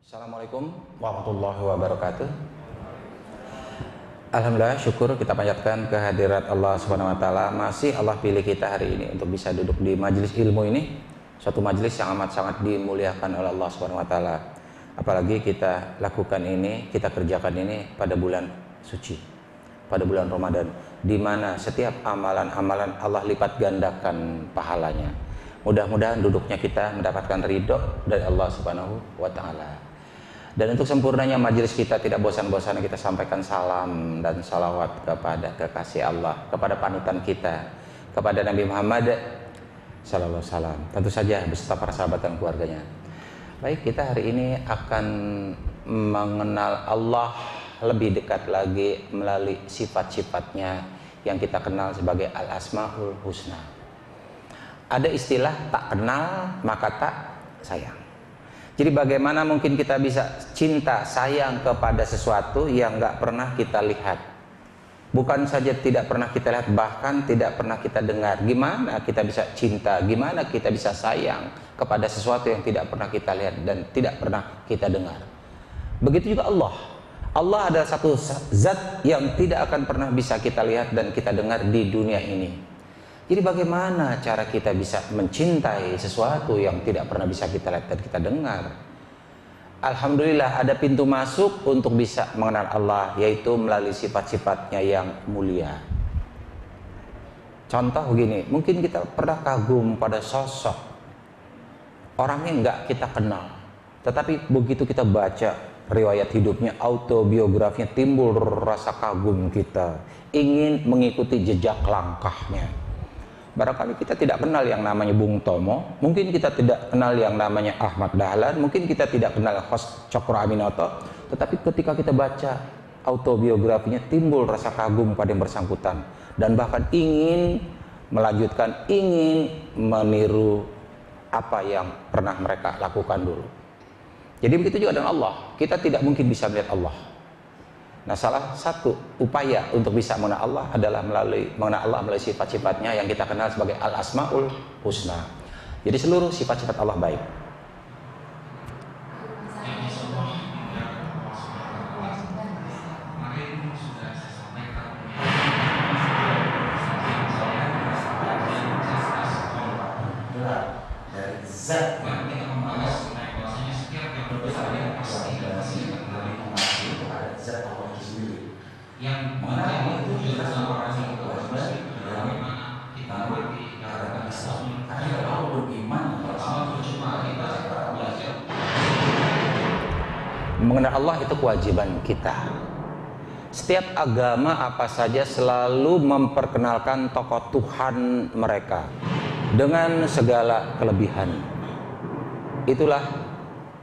Assalamualaikum warahmatullahi wabarakatuh. Alhamdulillah, syukur kita panjatkan kehadirat Allah Subhanahu wa taala. Masih Allah pilih kita hari ini untuk bisa duduk di majelis ilmu ini, suatu majelis yang amat sangat dimuliakan oleh Allah Subhanahu wa taala. Apalagi kita lakukan ini, kita kerjakan ini pada bulan suci, pada bulan Ramadan, di mana setiap amalan-amalan Allah lipat gandakan pahalanya. Mudah-mudahan duduknya kita mendapatkan ridho dari Allah Subhanahu wa taala. Dan untuk sempurnanya majelis kita, tidak bosan-bosan kita sampaikan salam dan salawat kepada kekasih Allah, kepada panutan kita, kepada Nabi Muhammad sallallahu alaihi wasallam, tentu saja beserta para sahabat dan keluarganya. Baik, kita hari ini akan mengenal Allah lebih dekat lagi melalui sifat-sifatnya yang kita kenal sebagai Al-Asmaul Husna. Ada istilah tak kenal maka tak sayang. Jadi bagaimana mungkin kita bisa cinta sayang kepada sesuatu yang nggak pernah kita lihat? Bukan saja tidak pernah kita lihat, bahkan tidak pernah kita dengar. Gimana kita bisa cinta? Gimana kita bisa sayang kepada sesuatu yang tidak pernah kita lihat dan tidak pernah kita dengar? Begitu juga Allah. Allah adalah satu zat yang tidak akan pernah bisa kita lihat dan kita dengar di dunia ini. Jadi bagaimana cara kita bisa mencintai sesuatu yang tidak pernah bisa kita lihat dan kita dengar? Alhamdulillah ada pintu masuk untuk bisa mengenal Allah, yaitu melalui sifat-sifatnya yang mulia. Contoh begini, mungkin kita pernah kagum pada sosok orangnya nggak kita kenal, tetapi begitu kita baca riwayat hidupnya, autobiografinya, timbul rasa kagum kita, ingin mengikuti jejak langkahnya. Barangkali kita tidak kenal yang namanya Bung Tomo, mungkin kita tidak kenal yang namanya Ahmad Dahlan, mungkin kita tidak kenal Host Cokro Aminoto, tetapi ketika kita baca autobiografinya timbul rasa kagum pada yang bersangkutan dan bahkan ingin melanjutkan, ingin meniru apa yang pernah mereka lakukan dulu. Jadi begitu juga dengan Allah, kita tidak mungkin bisa melihat Allah. Nah, salah satu upaya untuk bisa mengenal Allah adalah mengenal Allah melalui sifat-sifatnya yang kita kenal sebagai Al-Asmaul Husna. Jadi seluruh sifat-sifat Allah baik. Mengenal Allah itu kewajiban kita. Setiap agama apa saja selalu memperkenalkan tokoh Tuhan mereka dengan segala kelebihan. Itulah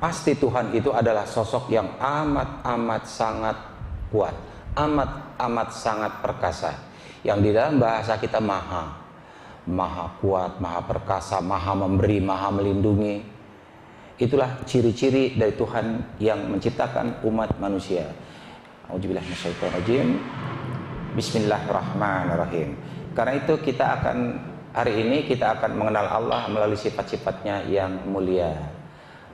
pasti Tuhan itu adalah sosok yang amat sangat kuat, amat sangat perkasa, yang di dalam bahasa kita maha kuat, maha perkasa, maha memberi, maha melindungi. Itulah ciri-ciri dari Tuhan yang menciptakan umat manusia. A'udzubillahi minasyaitonirrajim. Bismillahirrahmanirrahim. Karena itu hari ini kita akan mengenal Allah melalui sifat-sifatnya yang mulia.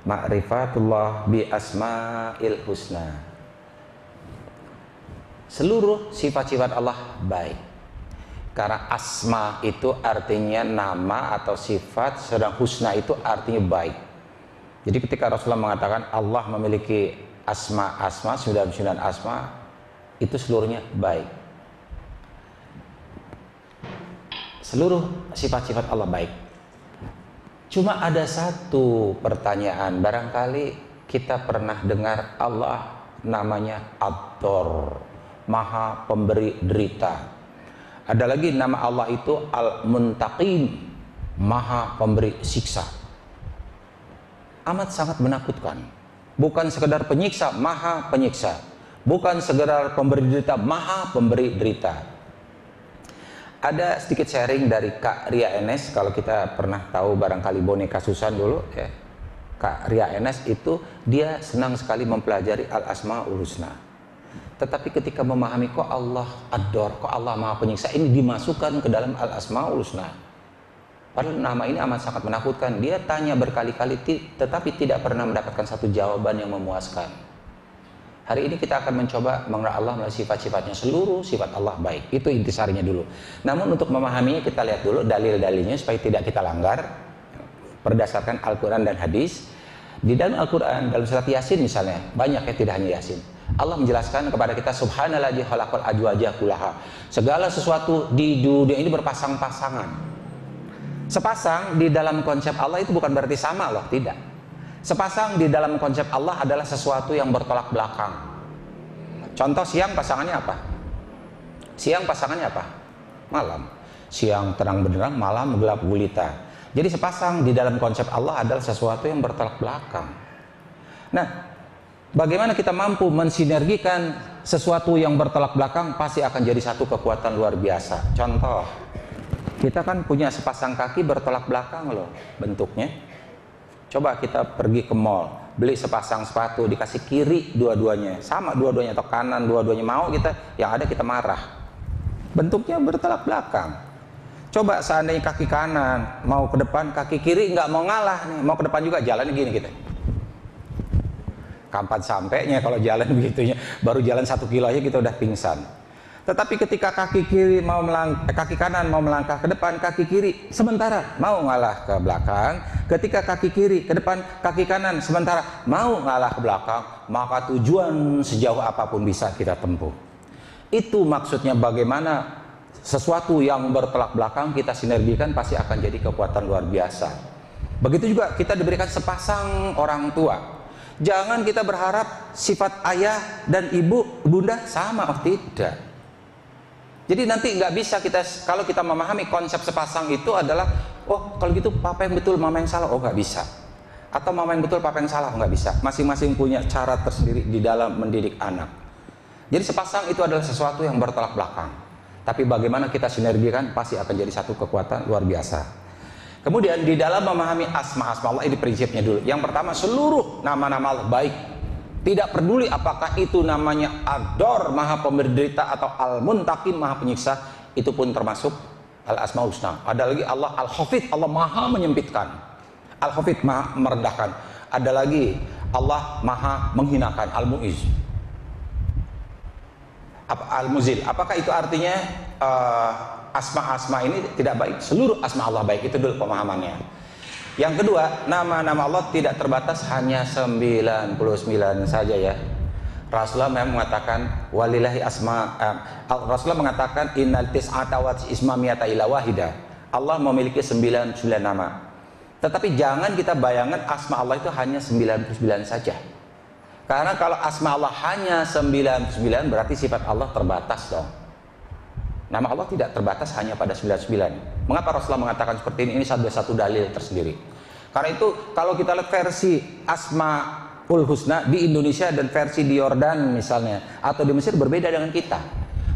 Ma'rifatullah bi asma'il husna. Seluruh sifat-sifat Allah baik. Karena asma itu artinya nama atau sifat, sedang husna itu artinya baik. Jadi ketika Rasulullah mengatakan Allah memiliki asma 99 asma, itu seluruhnya baik. Seluruh sifat-sifat Allah baik. Cuma ada satu pertanyaan, barangkali kita pernah dengar Allah namanya Ad-Dhar, maha pemberi derita. Ada lagi nama Allah itu Al-Muntaqim, maha pemberi siksa. Amat sangat menakutkan. Bukan sekedar penyiksa, maha penyiksa. Bukan sekedar pemberi derita, maha pemberi derita. Ada sedikit sharing dari Kak Ria Enes. Kalau kita pernah tahu barangkali boneka Susan dulu ya, Kak Ria Enes itu dia senang sekali mempelajari Al-Asmaul Husna. Tetapi ketika memahami kok Allah Ad-Dhar, kok Allah maha penyiksa, ini dimasukkan ke dalam Al-Asmaul Husna. Padahal nama ini amat sangat menakutkan. Dia tanya berkali-kali tetapi tidak pernah mendapatkan satu jawaban yang memuaskan. Hari ini kita akan mencoba mengenal Allah melalui sifat-sifatnya. Seluruh sifat Allah baik. Itu intisarinya dulu. Namun untuk memahaminya kita lihat dulu dalil-dalilnya supaya tidak kita langgar berdasarkan Al-Quran dan hadis. Di dalam Al-Quran, dalam surat Yasin misalnya, banyak ya, tidak hanya Yasin. Allah menjelaskan kepada kita, Subhanalladzi khalaqal azwaja kullaha. Segala sesuatu di dunia ini berpasang-pasangan. Sepasang di dalam konsep Allah itu bukan berarti sama loh, tidak. Sepasang di dalam konsep Allah adalah sesuatu yang bertolak belakang. Contoh, siang pasangannya apa? Siang pasangannya apa? Malam. Siang terang benderang, malam gelap gulita. Jadi sepasang di dalam konsep Allah adalah sesuatu yang bertolak belakang. Nah, bagaimana kita mampu mensinergikan sesuatu yang bertolak belakang, pasti akan jadi satu kekuatan luar biasa. Contoh, kita kan punya sepasang kaki bertolak belakang loh bentuknya. Coba kita pergi ke mall, beli sepasang sepatu, dikasih kiri dua-duanya, sama dua-duanya atau kanan dua-duanya, mau kita, yang ada kita marah. Bentuknya bertolak belakang. Coba seandainya kaki kanan mau ke depan, kaki kiri nggak mau ngalah nih, mau ke depan juga, jalannya gini kita. Kapan sampainya kalau jalan begitunya? Baru jalan 1 kilo aja kita udah pingsan. Tetapi ketika kaki kanan mau melangkah ke depan, kaki kiri sementara mau ngalah ke belakang. Ketika kaki kiri ke depan, kaki kanan sementara mau ngalah ke belakang, maka tujuan sejauh apapun bisa kita tempuh. Itu maksudnya bagaimana sesuatu yang bertolak belakang kita sinergikan pasti akan jadi kekuatan luar biasa. Begitu juga kita diberikan sepasang orang tua. Jangan kita berharap sifat ayah dan ibu, bunda sama, oh tidak. Jadi nanti nggak bisa kita, kalau kita memahami konsep sepasang itu adalah, oh kalau gitu papa yang betul, mama yang salah, oh nggak bisa. Atau mama yang betul, papa yang salah, nggak bisa. Masing-masing punya cara tersendiri di dalam mendidik anak. Jadi sepasang itu adalah sesuatu yang bertolak belakang. Tapi bagaimana kita sinergikan, pasti akan jadi satu kekuatan luar biasa. Kemudian di dalam memahami asma-asma Allah, ini prinsipnya dulu. Yang pertama, seluruh nama-nama Allah baik. Tidak peduli apakah itu namanya Ad-Dor, maha pemberderita, atau Al-Muntakim, maha penyiksa, itu pun termasuk Al-Asmaul Husna. Ada lagi Allah Al-Hafidh, Allah maha menyempitkan. Al-Hafidh maha merendahkan. Ada lagi Allah maha menghinakan, Al-Mu'izz. Al-Muzil. Apakah itu artinya asma-asma ini tidak baik? Seluruh asma Allah baik, itu dulu pemahamannya. Yang kedua, nama-nama Allah tidak terbatas hanya 99 saja ya. Rasulullah memang mengatakan walillahi Rasulullah mengatakan innal tis'ata wa isma mi'ata illa wahida. Allah memiliki 99 nama. Tetapi jangan kita bayangkan asma Allah itu hanya 99 saja. Karena kalau asma Allah hanya 99 berarti sifat Allah terbatas dong. Nama Allah tidak terbatas hanya pada 99. Mengapa Rasulullah mengatakan seperti ini? Ini satu dalil tersendiri. Karena itu kalau kita lihat versi Asmaul Husna di Indonesia dan versi di Yordan misalnya atau di Mesir berbeda dengan kita.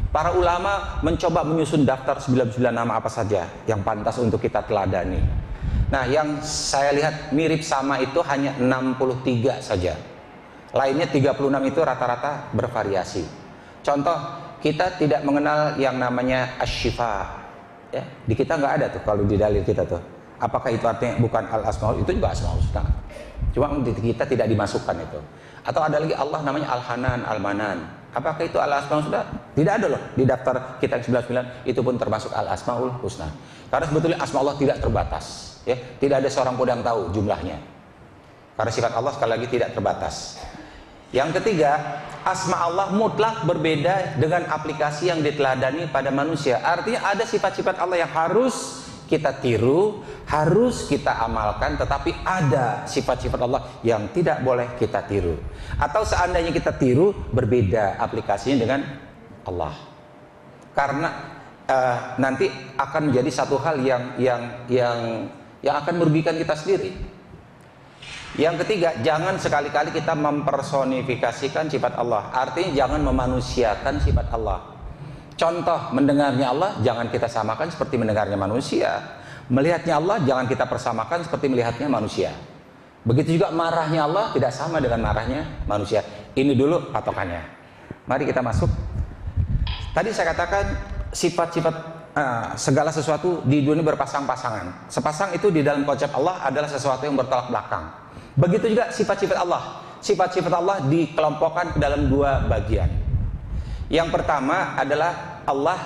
Para ulama mencoba menyusun daftar 99 nama apa saja yang pantas untuk kita teladani. Nah, yang saya lihat mirip sama itu hanya 63 saja. Lainnya 36 itu rata-rata bervariasi. Contoh, kita tidak mengenal yang namanya Asy-Syifa. Ya, di kita nggak ada tuh kalau di dalil kita tuh. Apakah itu artinya bukan Al-Asmaul? Itu juga Asmaul Husna. Cuma di kita tidak dimasukkan itu. Atau ada lagi Allah namanya Al-Hanan, Al-Manan. Apakah itu Al-Asmaul Husna? Tidak ada loh di daftar kita yang 99. Itu pun termasuk Al-Asmaul Husna. Karena sebetulnya asma Allah tidak terbatas. Ya, tidak ada seorang pun yang tahu jumlahnya. Karena sifat Allah sekali lagi tidak terbatas. Yang ketiga, asma Allah mutlak berbeda dengan aplikasi yang diteladani pada manusia. Artinya ada sifat-sifat Allah yang harus kita tiru, harus kita amalkan, tetapi ada sifat-sifat Allah yang tidak boleh kita tiru. Atau seandainya kita tiru, berbeda aplikasinya dengan Allah. Karena nanti akan menjadi satu hal yang akan merugikan kita sendiri. Yang ketiga, jangan sekali-kali kita mempersonifikasikan sifat Allah. Artinya jangan memanusiakan sifat Allah. Contoh, mendengarnya Allah jangan kita samakan seperti mendengarnya manusia. Melihatnya Allah jangan kita persamakan seperti melihatnya manusia. Begitu juga marahnya Allah tidak sama dengan marahnya manusia. Ini dulu patokannya. Mari kita masuk. Tadi saya katakan sifat-sifat segala sesuatu di dunia berpasang-pasangan. Sepasang itu di dalam konsep Allah adalah sesuatu yang bertolak belakang. Begitu juga sifat-sifat Allah. Sifat-sifat Allah dikelompokkan ke dalam dua bagian. Yang pertama adalah Allah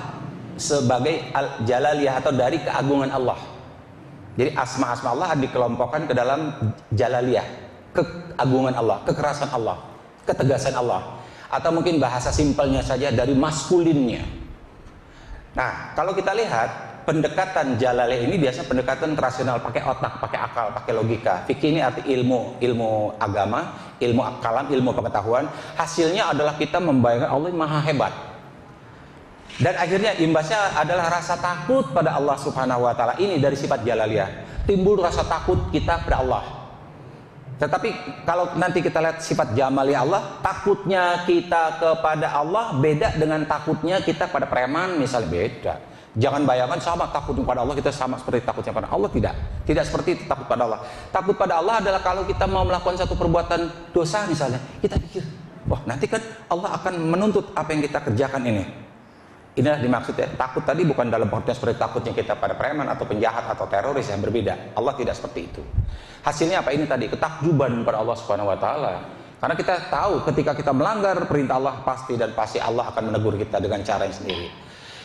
sebagai al-jalaliyah atau dari keagungan Allah. Jadi asma-asma Allah dikelompokkan ke dalam jalaliyah, keagungan Allah, kekerasan Allah, ketegasan Allah. Atau mungkin bahasa simpelnya saja dari maskulinnya. Nah, kalau kita lihat pendekatan jalaliyah ini biasanya pendekatan rasional, pakai otak, pakai akal, pakai logika. Fikih ini arti ilmu agama, ilmu kalam, ilmu pengetahuan. Hasilnya adalah kita membayangkan Allah yang maha hebat. Dan akhirnya imbasnya adalah rasa takut pada Allah Subhanahu wa taala. Ini dari sifat jalaliyah. Timbul rasa takut kita pada Allah. Tetapi kalau nanti kita lihat sifat jamaliyah Allah, takutnya kita kepada Allah beda dengan takutnya kita pada preman misalnya, beda. Jangan bayangkan sama takut pada Allah kita sama seperti takutnya pada Allah, tidak seperti itu takut pada Allah. Takut pada Allah adalah kalau kita mau melakukan satu perbuatan dosa misalnya, kita pikir, wah nanti kan Allah akan menuntut apa yang kita kerjakan ini. Inilah dimaksud ya, takut tadi bukan dalam pengertian seperti takutnya kita pada preman atau penjahat atau teroris, yang berbeda. Allah tidak seperti itu. Hasilnya apa ini tadi? Ketakjuban pada Allah Subhanahu wa taala. Karena kita tahu ketika kita melanggar perintah Allah pasti Allah akan menegur kita dengan cara yang sendiri.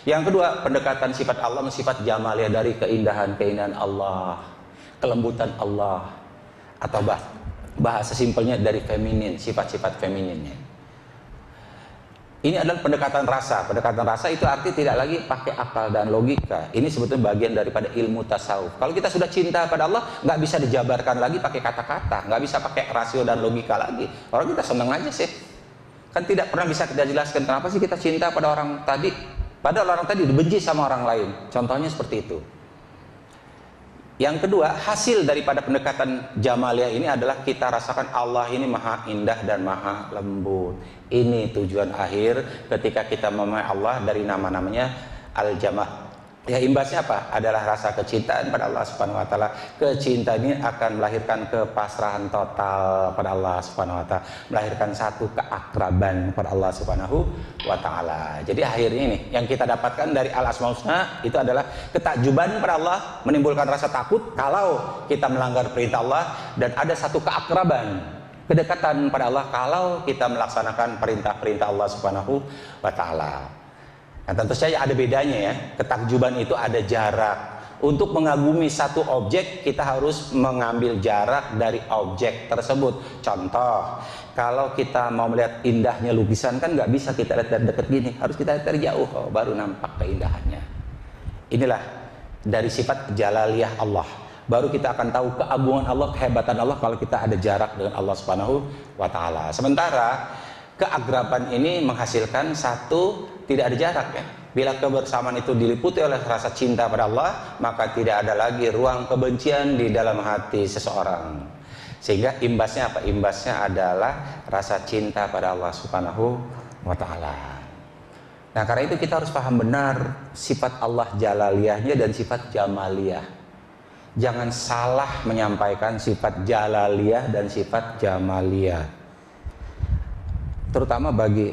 Yang kedua, pendekatan sifat Allah, sifat jamaliyah dari keindahan Allah, kelembutan Allah, atau bahasa simpelnya dari feminin, sifat-sifat femininnya. Ini adalah pendekatan rasa. Pendekatan rasa itu arti tidak lagi pakai akal dan logika. Ini sebetulnya bagian daripada ilmu tasawuf. Kalau kita sudah cinta pada Allah, nggak bisa dijabarkan lagi pakai kata-kata, nggak bisa pakai rasio dan logika lagi. Orang kita senang aja sih. Kan tidak pernah bisa kita jelaskan kenapa sih kita cinta pada orang tadi. Padahal orang tadi dibenci sama orang lain. Contohnya seperti itu. Yang kedua, hasil daripada pendekatan jamaliyah ini adalah kita rasakan Allah ini maha indah dan maha lembut. Ini tujuan akhir ketika kita memahami Allah dari nama-namanya Al-Jamal. Ya, imbasnya apa? Adalah rasa kecintaan pada Allah Subhanahu wa taala. Kecintaan ini akan melahirkan kepasrahan total pada Allah Subhanahu wa taala, melahirkan satu keakraban pada Allah Subhanahu wa taala. Jadi akhirnya ini yang kita dapatkan dari Al-Asmaul Husna itu adalah ketakjuban pada Allah, menimbulkan rasa takut kalau kita melanggar perintah Allah, dan ada satu keakraban, kedekatan pada Allah kalau kita melaksanakan perintah-perintah Allah Subhanahu wa taala. Nah, tentu saja ada bedanya ya. Ketakjuban itu ada jarak. Untuk mengagumi satu objek, kita harus mengambil jarak dari objek tersebut. Contoh, kalau kita mau melihat indahnya lukisan kan nggak bisa kita lihat dari dekat gini, harus kita lihat dari jauh, baru nampak keindahannya. Inilah dari sifat jalaliyah Allah. Baru kita akan tahu keagungan Allah, kehebatan Allah kalau kita ada jarak dengan Allah Subhanahu wa taala. Sementara keakraban ini menghasilkan satu, tidak ada jarak ya. Bila kebersamaan itu diliputi oleh rasa cinta pada Allah, maka tidak ada lagi ruang kebencian di dalam hati seseorang. Sehingga imbasnya apa? Imbasnya adalah rasa cinta pada Allah Subhanahu wa taala. Nah, karena itu kita harus paham benar sifat Allah jalaliyahnya dan sifat jamaliyah. Jangan salah menyampaikan sifat jalaliyah dan sifat jamaliyah. Terutama bagi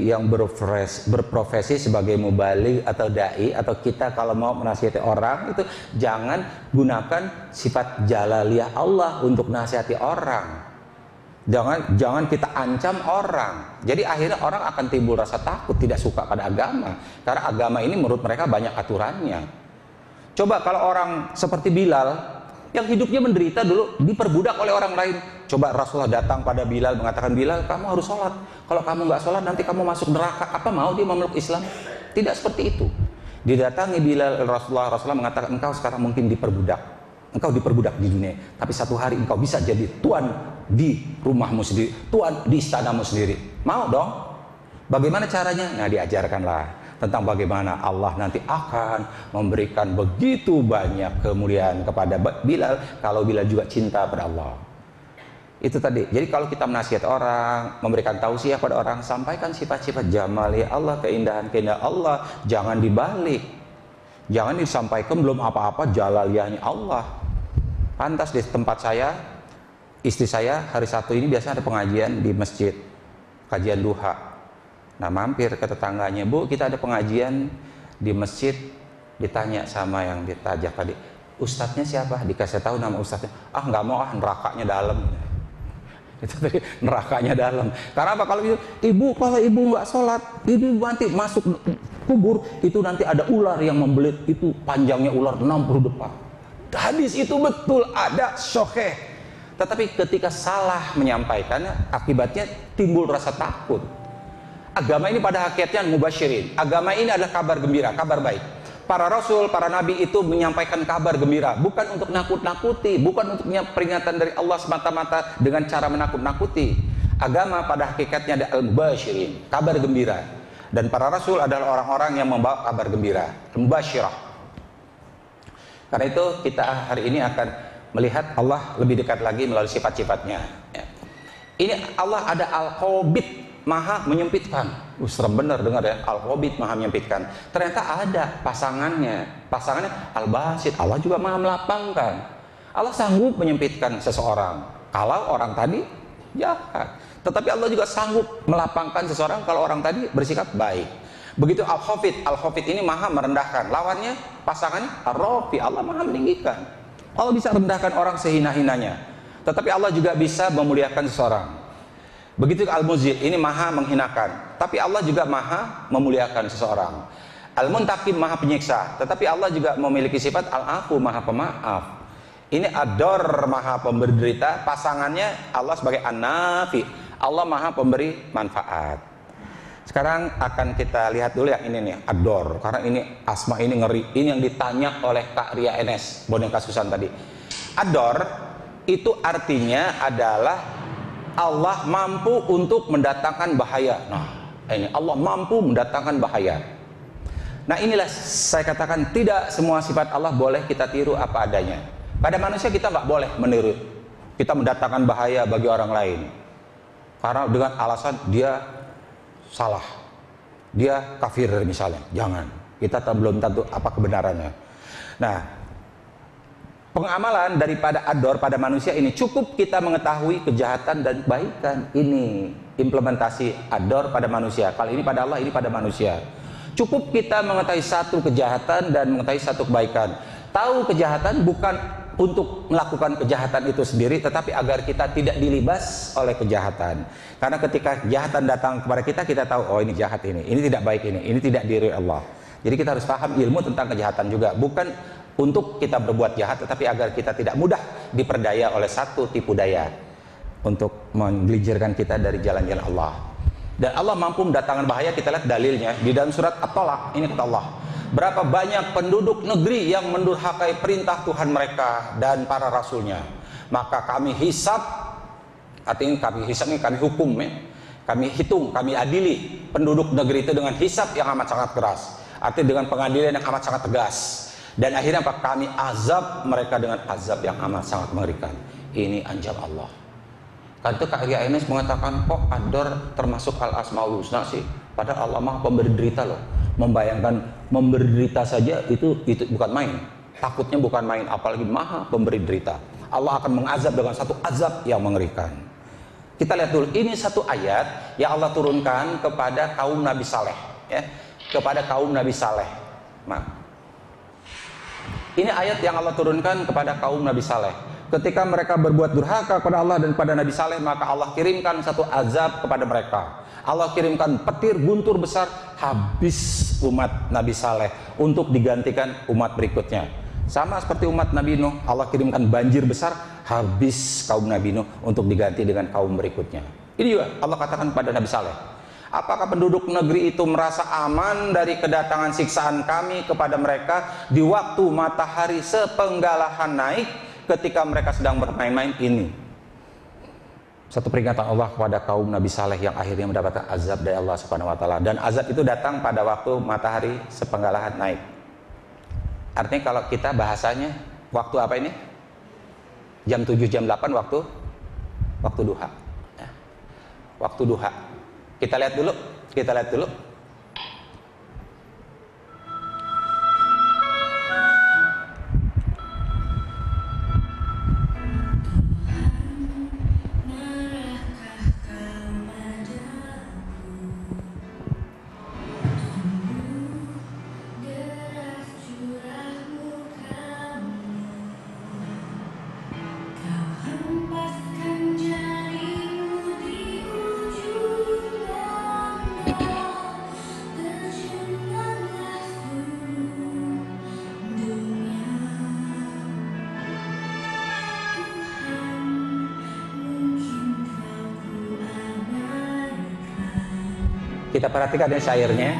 yang berprofesi sebagai mubaligh atau dai, atau kita kalau mau menasihati orang itu jangan gunakan sifat jalaliyah Allah untuk nasihati orang. Jangan kita ancam orang. Jadi akhirnya orang akan timbul rasa takut, tidak suka pada agama, karena agama ini menurut mereka banyak aturannya. Coba kalau orang seperti Bilal yang hidupnya menderita dulu, diperbudak oleh orang lain. Coba Rasulullah datang pada Bilal mengatakan, Bilal kamu harus sholat, kalau kamu nggak sholat nanti kamu masuk neraka. Apa mau dia memeluk Islam? Tidak seperti itu. Didatangi Bilal, Rasulullah mengatakan, engkau sekarang mungkin diperbudak, engkau diperbudak di dunia, tapi satu hari engkau bisa jadi tuan di rumahmu sendiri, tuan di istanamu sendiri. Mau dong? Bagaimana caranya? Nah, diajarkanlah tentang bagaimana Allah nanti akan memberikan begitu banyak kemuliaan kepada Bilal kalau Bilal juga cinta pada Allah. Itu tadi. Jadi kalau kita menasihat orang, memberikan tausiah pada orang, sampaikan sifat-sifat jamaliyah Allah, keindahan-keindahan Allah, jangan dibalik. Jangan disampaikan belum apa-apa jalaliyahnya Allah. Pantas di tempat saya, istri saya hari Sabtu ini biasanya ada pengajian di masjid, kajian duha. Nah, mampir ke tetangganya, Bu, kita ada pengajian di masjid, Ditanya sama yang ditajak tadi, ustadznya siapa? Dikasih tahu nama ustadznya. Ah nggak mau, nerakanya dalam. Itu tadi, nerakanya dalam. Karena apa? Kalau kalau ibu nggak sholat, ibu nanti masuk kubur, itu nanti ada ular yang membelit, itu panjangnya ular 60 depa. Hadis itu betul ada, sahih. Tetapi ketika salah menyampaikannya, akibatnya timbul rasa takut. Agama ini pada hakikatnya mubasyirin. Agama ini adalah kabar gembira, kabar baik. Para rasul, para nabi itu menyampaikan kabar gembira, bukan untuk nakut-nakuti, bukan untuk peringatan dari Allah semata-mata dengan cara menakut-nakuti. Agama pada hakikatnya ada al-mubasyirin, kabar gembira. Dan para rasul adalah orang-orang yang membawa kabar gembira, al-mubasyirah. Karena itu kita hari ini akan melihat Allah lebih dekat lagi melalui sifat-sifatnya. Ini Allah ada al-qabid, maha menyempitkan. Serem bener dengar ya, al-qabid, maha menyempitkan. Ternyata ada pasangannya al-basit, Allah juga maha melapangkan. Allah sanggup menyempitkan seseorang kalau orang tadi jahat, tetapi Allah juga sanggup melapangkan seseorang kalau orang tadi bersikap baik. Begitu al-khafid ini maha merendahkan, lawannya pasangannya ar-rafi, Allah maha meninggikan. Allah bisa rendahkan orang sehina-hinanya, tetapi Allah juga bisa memuliakan seseorang. Begitu al-muzil, ini maha menghinakan, tapi Allah juga maha memuliakan seseorang. Al-muntakim, maha penyiksa, tetapi Allah juga memiliki sifat al-afu, maha pemaaf. Ini ad-dar, maha pemberi derita, pasangannya Allah sebagai an-nafi, Allah maha pemberi manfaat. Sekarang akan kita lihat dulu yang ini nih, ad-dar, karena ini asma ini ngeri. Ini yang ditanya oleh Kak Ria Enes, boneka Susan tadi. Ad-dar itu artinya adalah Allah mampu untuk mendatangkan bahaya. Nah, ini Allah mampu mendatangkan bahaya. Nah, inilah saya katakan tidak semua sifat Allah boleh kita tiru apa adanya. Pada manusia kita nggak boleh meniru. Kita mendatangkan bahaya bagi orang lain. Karena dengan alasan dia salah, dia kafir misalnya. Jangan. Kita belum tentu apa kebenarannya. Nah, pengamalan daripada ad-dar pada manusia ini cukup kita mengetahui kejahatan dan kebaikan. Ini implementasi ad-dar pada manusia. Kali ini pada Allah, ini pada manusia. Cukup kita mengetahui satu kejahatan dan mengetahui satu kebaikan. Tahu kejahatan bukan untuk melakukan kejahatan itu sendiri, tetapi agar kita tidak dilibas oleh kejahatan. Karena ketika kejahatan datang kepada kita, kita tahu, oh ini jahat ini tidak baik ini tidak diri Allah. Jadi kita harus paham ilmu tentang kejahatan juga, bukan untuk kita berbuat jahat, tetapi agar kita tidak mudah diperdaya oleh satu tipu daya untuk menggelincirkan kita dari jalan-jalan Allah. Dan Allah mampu mendatangkan bahaya. Kita lihat dalilnya di dalam surat At-Talaq. Ini kata Allah, berapa banyak penduduk negeri yang mendurhakai perintah Tuhan mereka dan para rasulnya, maka kami hisab, artinya kami hisab ini kami hukum ya, kami hitung, kami adili penduduk negeri itu dengan hisab yang amat sangat keras, artinya dengan pengadilan yang amat sangat tegas. Dan akhirnya apa? Kami azab mereka dengan azab yang amat sangat mengerikan. Ini anjab Allah. Karena itu Kak Ria Enes mengatakan, kok ad-dar termasuk al-asmaul husna sih? Padahal Allah maha pemberi derita loh. Membayangkan memberi derita saja itu bukan main. Takutnya bukan main, apalagi maha pemberi derita. Allah akan mengazab dengan satu azab yang mengerikan. Kita lihat dulu, ini satu ayat yang Allah turunkan kepada kaum Nabi Saleh, ya, kepada kaum Nabi Saleh. Nah, ini ayat yang Allah turunkan kepada kaum Nabi Saleh. Ketika mereka berbuat durhaka kepada Allah dan pada Nabi Saleh, maka Allah kirimkan satu azab kepada mereka. Allah kirimkan petir guntur besar, habis umat Nabi Saleh untuk digantikan umat berikutnya. Sama seperti umat Nabi Nuh, Allah kirimkan banjir besar, habis kaum Nabi Nuh untuk diganti dengan kaum berikutnya. Ini juga Allah katakan pada Nabi Saleh. Apakah penduduk negeri itu merasa aman dari kedatangan siksaan kami kepada mereka di waktu matahari sepenggalahan naik ketika mereka sedang bermain-main? Ini satu peringatan Allah kepada kaum Nabi Saleh yang akhirnya mendapatkan azab dari Allah Subhanahu wa taala, dan azab itu datang pada waktu matahari sepenggalahan naik. Artinya kalau kita bahasanya waktu apa ini? Jam 7 jam 8 waktu duha. Ya. Waktu duha. Kita lihat dulu. Kita perhatikan ya syairnya.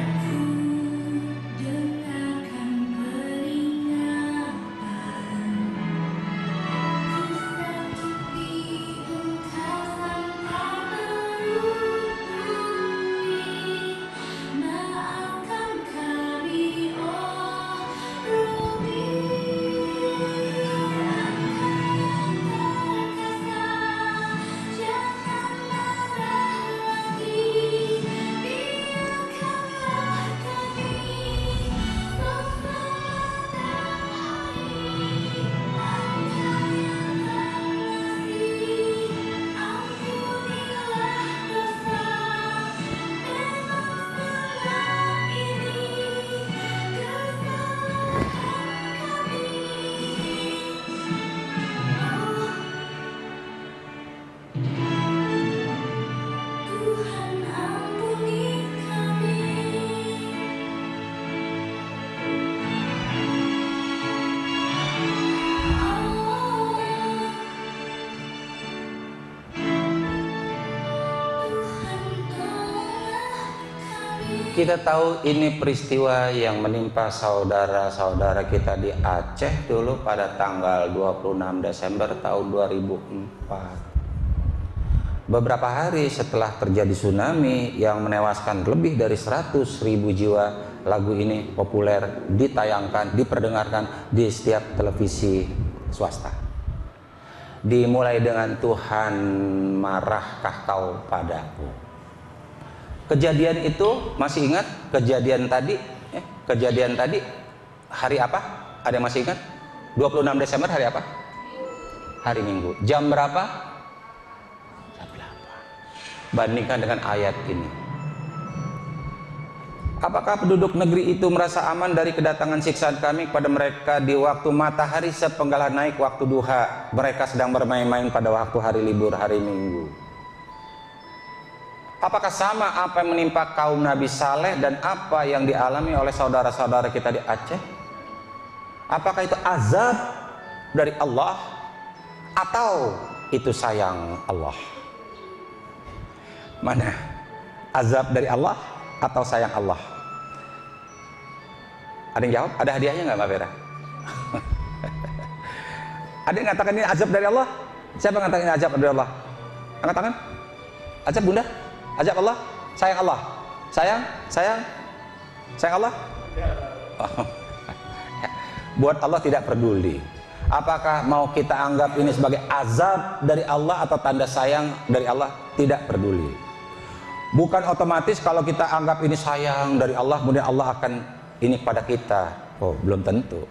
Kita tahu ini peristiwa yang menimpa saudara-saudara kita di Aceh dulu pada tanggal 26 Desember tahun 2004. Beberapa hari setelah terjadi tsunami yang menewaskan lebih dari 100.000 jiwa, lagu ini populer, ditayangkan, diperdengarkan di setiap televisi swasta. Dimulai dengan Tuhan marahkah kau padaku. Kejadian itu masih ingat? Kejadian tadi hari apa? Ada yang masih ingat? 26 Desember hari apa? Hari Minggu. Jam berapa? Jam 8. Bandingkan dengan ayat ini. Apakah penduduk negeri itu merasa aman dari kedatangan siksaan kami kepada mereka di waktu matahari sepenggal naik waktu duha? Mereka sedang bermain-main pada waktu hari libur hari Minggu. Apakah sama apa yang menimpa kaum Nabi Saleh dan apa yang dialami oleh saudara-saudara kita di Aceh? Apakah itu azab dari Allah atau itu sayang Allah? Mana? Azab dari Allah atau sayang Allah? Ada yang jawab? Ada hadiahnya nggak Mbak Vera? Ada yang ngatakan ini azab dari Allah? Siapa yang ngatakan ini azab dari Allah? Angkat tangan. Azab bunda? Azab Allah? Sayang Allah? Sayang Allah? Oh. Buat Allah tidak peduli. Apakah mau kita anggap ini sebagai azab dari Allah atau tanda sayang dari Allah? Tidak peduli. Bukan otomatis kalau kita anggap ini sayang dari Allah, kemudian Allah akan ini pada kita. Oh, belum tentu.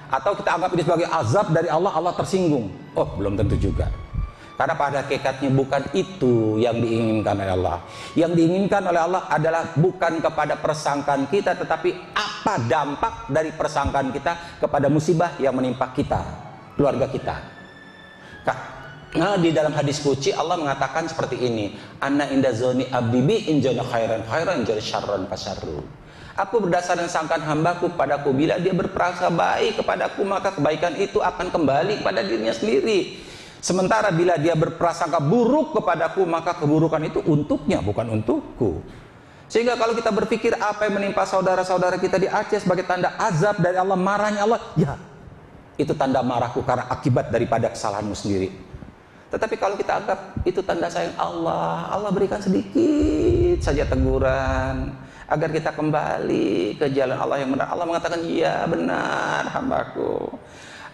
Atau kita anggap ini sebagai azab dari Allah, Allah tersinggung. Oh, belum tentu juga. Karena pada hakikatnya bukan itu yang diinginkan oleh Allah. Yang diinginkan oleh Allah adalah bukan kepada persangkaan kita, tetapi apa dampak dari persangkaan kita kepada musibah yang menimpa kita, keluarga kita. Nah, di dalam hadis qudsi Allah mengatakan seperti ini, Ana inda zoni abdi bi in jana khairan khairan jana syarran fasyarru. Aku berdasarkan sangkaan hambaku padaku, bila dia berprasangka baik kepadaku maka kebaikan itu akan kembali kepada dirinya sendiri. Sementara bila dia berprasangka buruk kepadaku maka keburukan itu untuknya, bukan untukku. Sehingga kalau kita berpikir apa yang menimpa saudara-saudara kita di Aceh sebagai tanda azab dari Allah, marahnya Allah, ya itu tanda marahku karena akibat daripada kesalahanmu sendiri. Tetapi kalau kita anggap itu tanda sayang Allah, Allah berikan sedikit saja teguran agar kita kembali ke jalan Allah yang benar. Allah mengatakan, iya benar hambaku,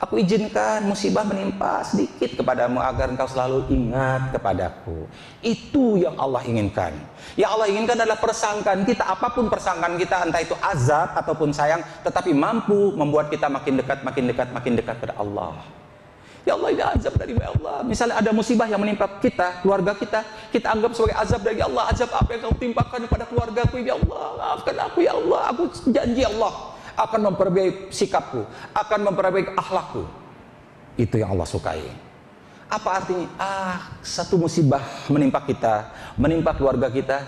aku izinkan musibah menimpa sedikit kepadamu agar engkau selalu ingat kepadaku. Itu yang Allah inginkan. Yang Allah inginkan adalah persangkaan kita, apapun persangkaan kita, entah itu azab ataupun sayang, tetapi mampu membuat kita makin dekat pada Allah. Ya Allah, ini azab dari Allah. Misalnya ada musibah yang menimpa kita, keluarga kita anggap sebagai azab dari Allah. Azab apa yang kau timpakan kepada keluargaku, ya Allah, maafkan aku ya Allah. Aku janji Allah akan memperbaiki sikapku, akan memperbaiki akhlakku. Itu yang Allah sukai. Apa artinya? Satu musibah menimpa kita, menimpa keluarga kita,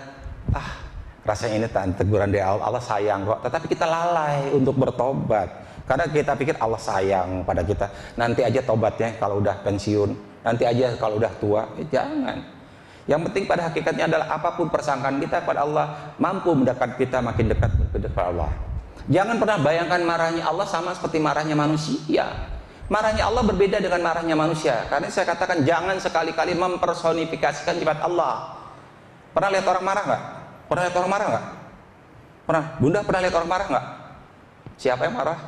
rasanya ini teguran dari Allah, sayang kok. Tetapi kita lalai untuk bertobat, karena kita pikir Allah sayang pada kita. Nanti aja tobatnya kalau udah pensiun, nanti aja kalau udah tua. Jangan. Yang penting pada hakikatnya adalah apapun persangkaan kita kepada Allah mampu mendekatkan kita makin dekat kepada Allah. Jangan pernah bayangkan marahnya Allah sama seperti marahnya manusia. Marahnya Allah berbeda dengan marahnya manusia. Karena saya katakan jangan sekali-kali mempersonifikasikan sifat Allah. Pernah lihat orang marah nggak? Pernah lihat orang marah nggak? Pernah? Bunda pernah lihat orang marah nggak? Siapa yang marah?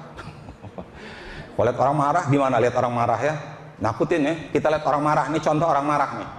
Kalau lihat orang marah gimana? Lihat orang marah ya? Nakutin ya. Kita lihat orang marah. Ini contoh orang marah nih.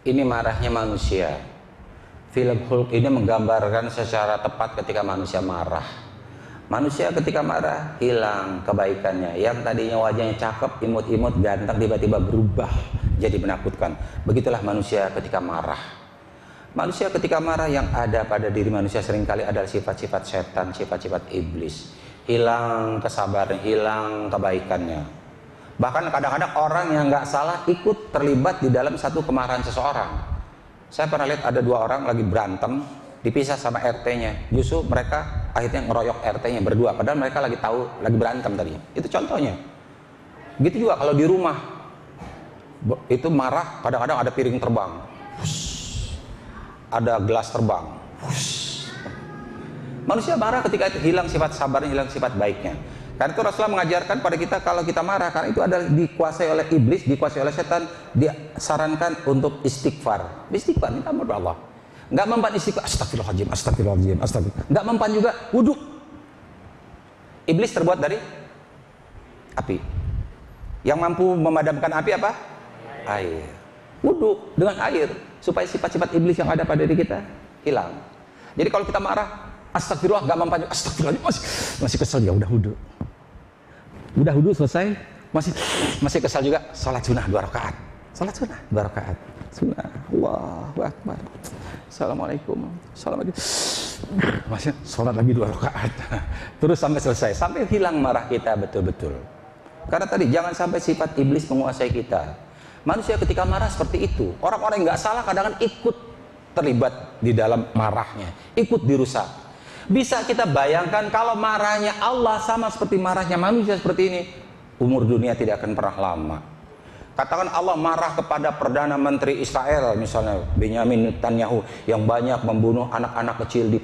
Ini marahnya manusia. Film Hulk ini menggambarkan secara tepat ketika manusia marah. Manusia ketika marah hilang kebaikannya. Yang tadinya wajahnya cakep, imut-imut, ganteng, tiba-tiba berubah jadi menakutkan. Begitulah manusia ketika marah. Manusia ketika marah yang ada pada diri manusia seringkali adalah sifat-sifat setan, sifat-sifat iblis. Hilang kesabaran, hilang kebaikannya. Bahkan kadang-kadang orang yang nggak salah ikut terlibat di dalam satu kemarahan seseorang. Saya pernah lihat ada dua orang lagi berantem, dipisah sama RT-nya. Justru mereka akhirnya ngeroyok RT-nya berdua, padahal mereka lagi tahu lagi berantem tadi. Itu contohnya. Gitu juga kalau di rumah, itu marah, kadang-kadang ada piring terbang, ada gelas terbang. Manusia marah ketika itu hilang sifat sabarnya, hilang sifat baiknya. Karena itu Rasulullah mengajarkan pada kita kalau kita marah, karena itu adalah dikuasai oleh iblis, dikuasai oleh setan, disarankan untuk istighfar. Istighfar, minta ampun Allah. Enggak mempan istighfar, astagfirullahaladzim, astagfirullahaladzim, astagfirullah. Enggak mempan juga wudhu. Iblis terbuat dari api. Yang mampu memadamkan api apa? Air. Wudhu dengan air supaya sifat-sifat iblis yang ada pada diri kita hilang. Jadi kalau kita marah, astagfirullah, enggak mempan, astagfirullah, masih kesel ya, udah wudhu. Udah wudhu selesai, masih kesal juga, salat sunnah 2 rakaat. Salat sunnah 2 rakaat. Sunnah. Allahu Akbar. Assalamualaikum. Assalamualaikum. Masih salat lagi 2 rakaat. Terus sampai selesai, sampai hilang marah kita betul-betul. Karena tadi jangan sampai sifat iblis menguasai kita. Manusia ketika marah seperti itu. Orang-orang yang nggak salah kadang-kadang ikut terlibat di dalam marahnya, ikut dirusak. Bisa kita bayangkan kalau marahnya Allah sama seperti marahnya manusia seperti ini, umur dunia tidak akan pernah lama. Katakan Allah marah kepada Perdana Menteri Israel misalnya, Benyamin Netanyahu, yang banyak membunuh anak-anak kecil di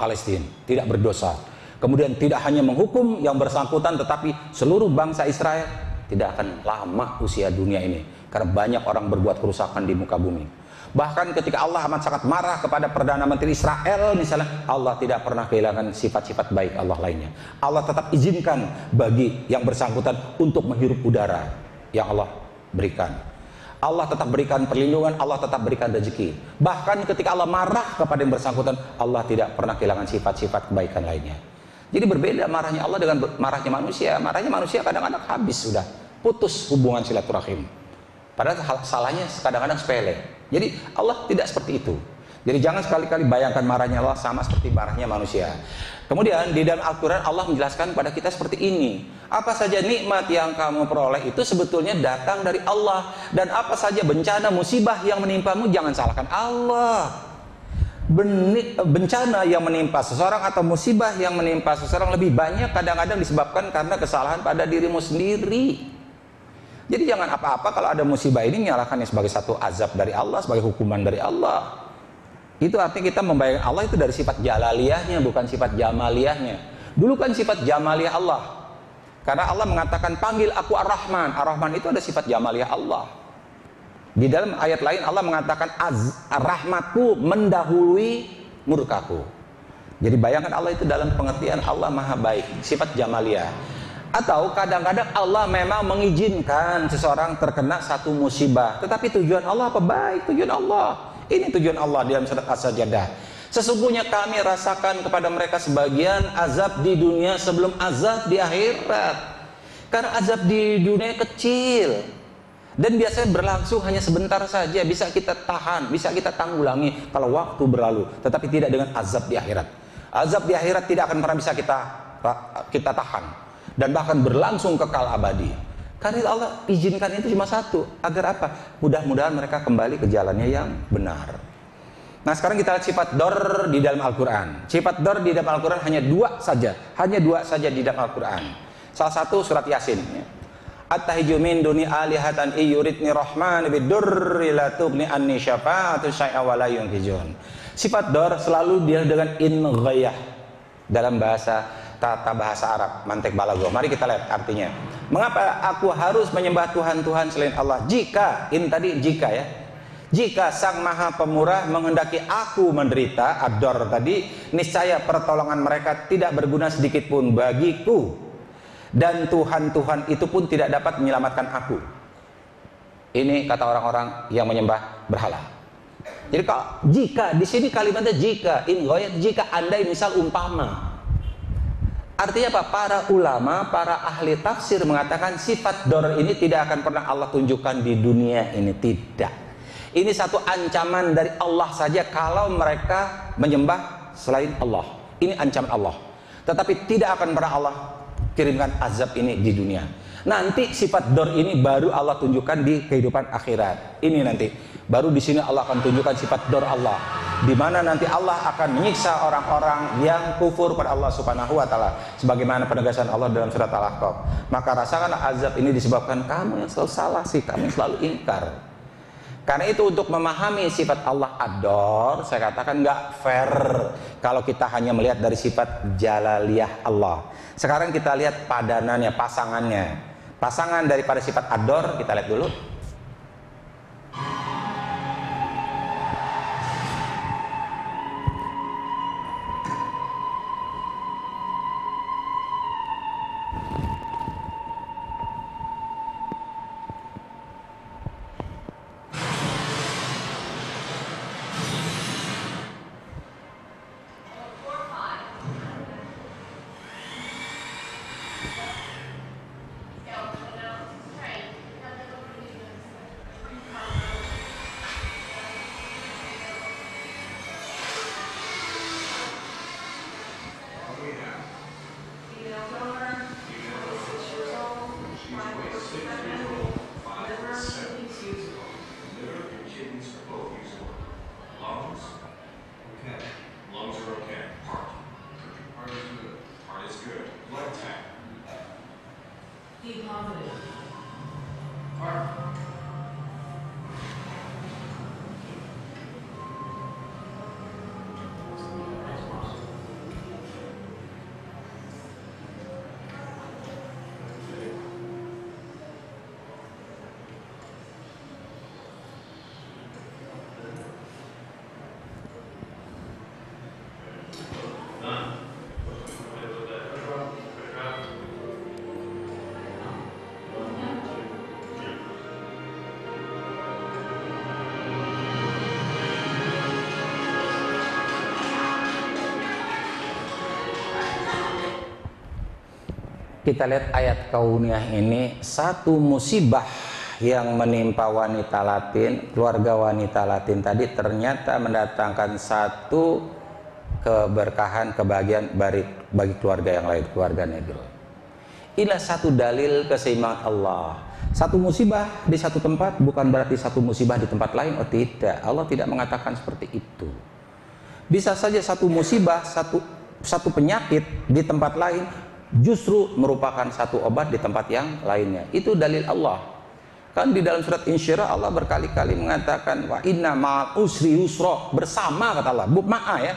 Palestina, tidak berdosa. Kemudian tidak hanya menghukum yang bersangkutan, tetapi seluruh bangsa Israel, tidak akan lama usia dunia ini, karena banyak orang berbuat kerusakan di muka bumi. Bahkan ketika Allah amat sangat marah kepada Perdana Menteri Israel misalnya, Allah tidak pernah kehilangan sifat-sifat baik Allah lainnya. Allah tetap izinkan bagi yang bersangkutan untuk menghirup udara yang Allah berikan. Allah tetap berikan perlindungan, Allah tetap berikan rezeki. Bahkan ketika Allah marah kepada yang bersangkutan, Allah tidak pernah kehilangan sifat-sifat kebaikan lainnya. Jadi berbeda marahnya Allah dengan marahnya manusia. Marahnya manusia kadang-kadang habis sudah, putus hubungan silaturahim. Padahal salahnya kadang-kadang sepele. Jadi Allah tidak seperti itu. Jadi jangan sekali-kali bayangkan marahnya Allah sama seperti marahnya manusia. Kemudian di dalam Al-Quran Allah menjelaskan kepada kita seperti ini. Apa saja nikmat yang kamu peroleh itu sebetulnya datang dari Allah. Dan apa saja bencana musibah yang menimpamu, jangan salahkan Allah. Bencana yang menimpa seseorang atau musibah yang menimpa seseorang lebih banyak kadang-kadang disebabkan karena kesalahan pada dirimu sendiri. Jadi jangan apa-apa kalau ada musibah ini menyalahkannya sebagai satu azab dari Allah, sebagai hukuman dari Allah. Itu artinya kita membayangkan Allah itu dari sifat jalaliyahnya, bukan sifat jamaliyahnya. Dulu kan sifat jamaliyah Allah, karena Allah mengatakan panggil aku Ar-Rahman. Ar-Rahman itu ada sifat jamaliyah Allah. Di dalam ayat lain Allah mengatakan rahmatku mendahului murkaku. Jadi bayangkan Allah itu dalam pengertian Allah maha baik, sifat jamaliyah. Atau kadang-kadang Allah memang mengizinkan seseorang terkena satu musibah, tetapi tujuan Allah apa? Baik, tujuan Allah. Ini tujuan Allah di dalam surat As-Sajdah. Sesungguhnya kami rasakan kepada mereka sebagian azab di dunia sebelum azab di akhirat. Karena azab di dunia kecil dan biasanya berlangsung hanya sebentar saja, bisa kita tahan, bisa kita tanggulangi kalau waktu berlalu, tetapi tidak dengan azab di akhirat. Azab di akhirat tidak akan pernah bisa kita tahan dan bahkan berlangsung kekal abadi. Karena Allah izinkan itu cuma satu, agar apa? Mudah-mudahan mereka kembali ke jalannya yang benar. Nah sekarang kita lihat sifat dor di dalam Al-Quran. Sifat dor di dalam Al-Quran hanya dua saja di dalam Al-Quran. Salah satu surat Yasin. At-tahiju min duni alihatan iyuridni rahman bidurri la tughni anni syafa'atu syai'a wa la yunqizun. Sifat dor selalu dia dengan in ghayah dalam tata bahasa Arab, mantek balago. Mari kita lihat artinya. Mengapa aku harus menyembah Tuhan-Tuhan selain Allah? Jika Sang Maha Pemurah menghendaki aku menderita, ad-dor tadi, niscaya pertolongan mereka tidak berguna sedikit pun bagiku, dan Tuhan-Tuhan itu pun tidak dapat menyelamatkan aku. Ini kata orang-orang yang menyembah berhala. Jadi jika di sini kalimatnya jika, jika andai misal umpama. Artinya apa? Para ulama, para ahli tafsir mengatakan sifat dor ini tidak akan pernah Allah tunjukkan di dunia ini, tidak. Ini satu ancaman dari Allah saja kalau mereka menyembah selain Allah. Ini ancaman Allah. Tetapi tidak akan pernah Allah kirimkan azab ini di dunia. Nanti sifat dor ini baru Allah tunjukkan di kehidupan akhirat. Ini nanti baru di sini Allah akan tunjukkan sifat dor Allah, di mana nanti Allah akan menyiksa orang-orang yang kufur pada Allah Subhanahu wa taala, sebagaimana penegasan Allah dalam surat Al-Ahqaf. Maka rasakanlah azab ini disebabkan kamu yang selalu salah sih, kamu yang selalu ingkar. Karena itu untuk memahami sifat Allah ad-dor, saya katakan nggak fair kalau kita hanya melihat dari sifat jalaliyah Allah. Sekarang kita lihat padanannya, pasangannya. Pasangan daripada sifat ad-dor kita lihat dulu. kita lihat ayat kauniyah ini, satu musibah yang menimpa wanita Latin, keluarga wanita Latin tadi ternyata mendatangkan satu keberkahan, kebahagiaan bagi keluarga yang lain, keluarga negro. Inilah satu dalil keseimbangan Allah. Satu musibah di satu tempat bukan berarti satu musibah di tempat lain. Oh tidak, Allah tidak mengatakan seperti itu. Bisa saja satu musibah, satu penyakit di tempat lain justru merupakan satu obat di tempat yang lainnya. Itu dalil Allah. Kan di dalam surat Insyirah Allah berkali-kali mengatakan wa inna ma'al usri yusra, bersama kata Allah, ma'a ya.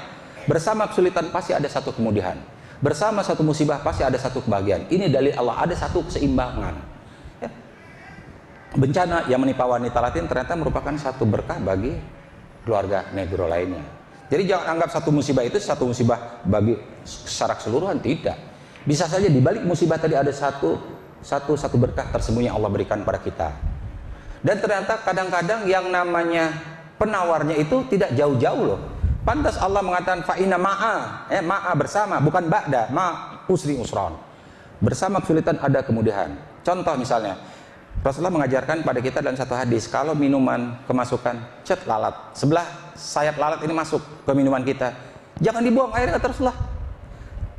Bersama kesulitan pasti ada satu kemudahan. Bersama satu musibah pasti ada satu kebahagiaan. Ini dalil Allah, ada satu keseimbangan. Ya. Bencana yang menimpa wanita Latin ternyata merupakan satu berkah bagi keluarga negro lainnya. Jadi jangan anggap satu musibah itu satu musibah bagi secara keseluruhan, tidak. Bisa saja di balik musibah tadi ada satu berkah tersembunyi yang Allah berikan pada kita. Dan ternyata kadang-kadang yang namanya penawarnya itu tidak jauh-jauh loh. Pantas Allah mengatakan fa'ina ma'a, ma'a bersama, bukan ba'da, ma' usri usron. Bersama kesulitan ada kemudahan. Contoh misalnya, Rasulullah mengajarkan pada kita dalam satu hadis, kalau minuman kemasukan cet lalat, sebelah sayap lalat ini masuk ke minuman kita, jangan dibuang airnya, kata Rasulullah.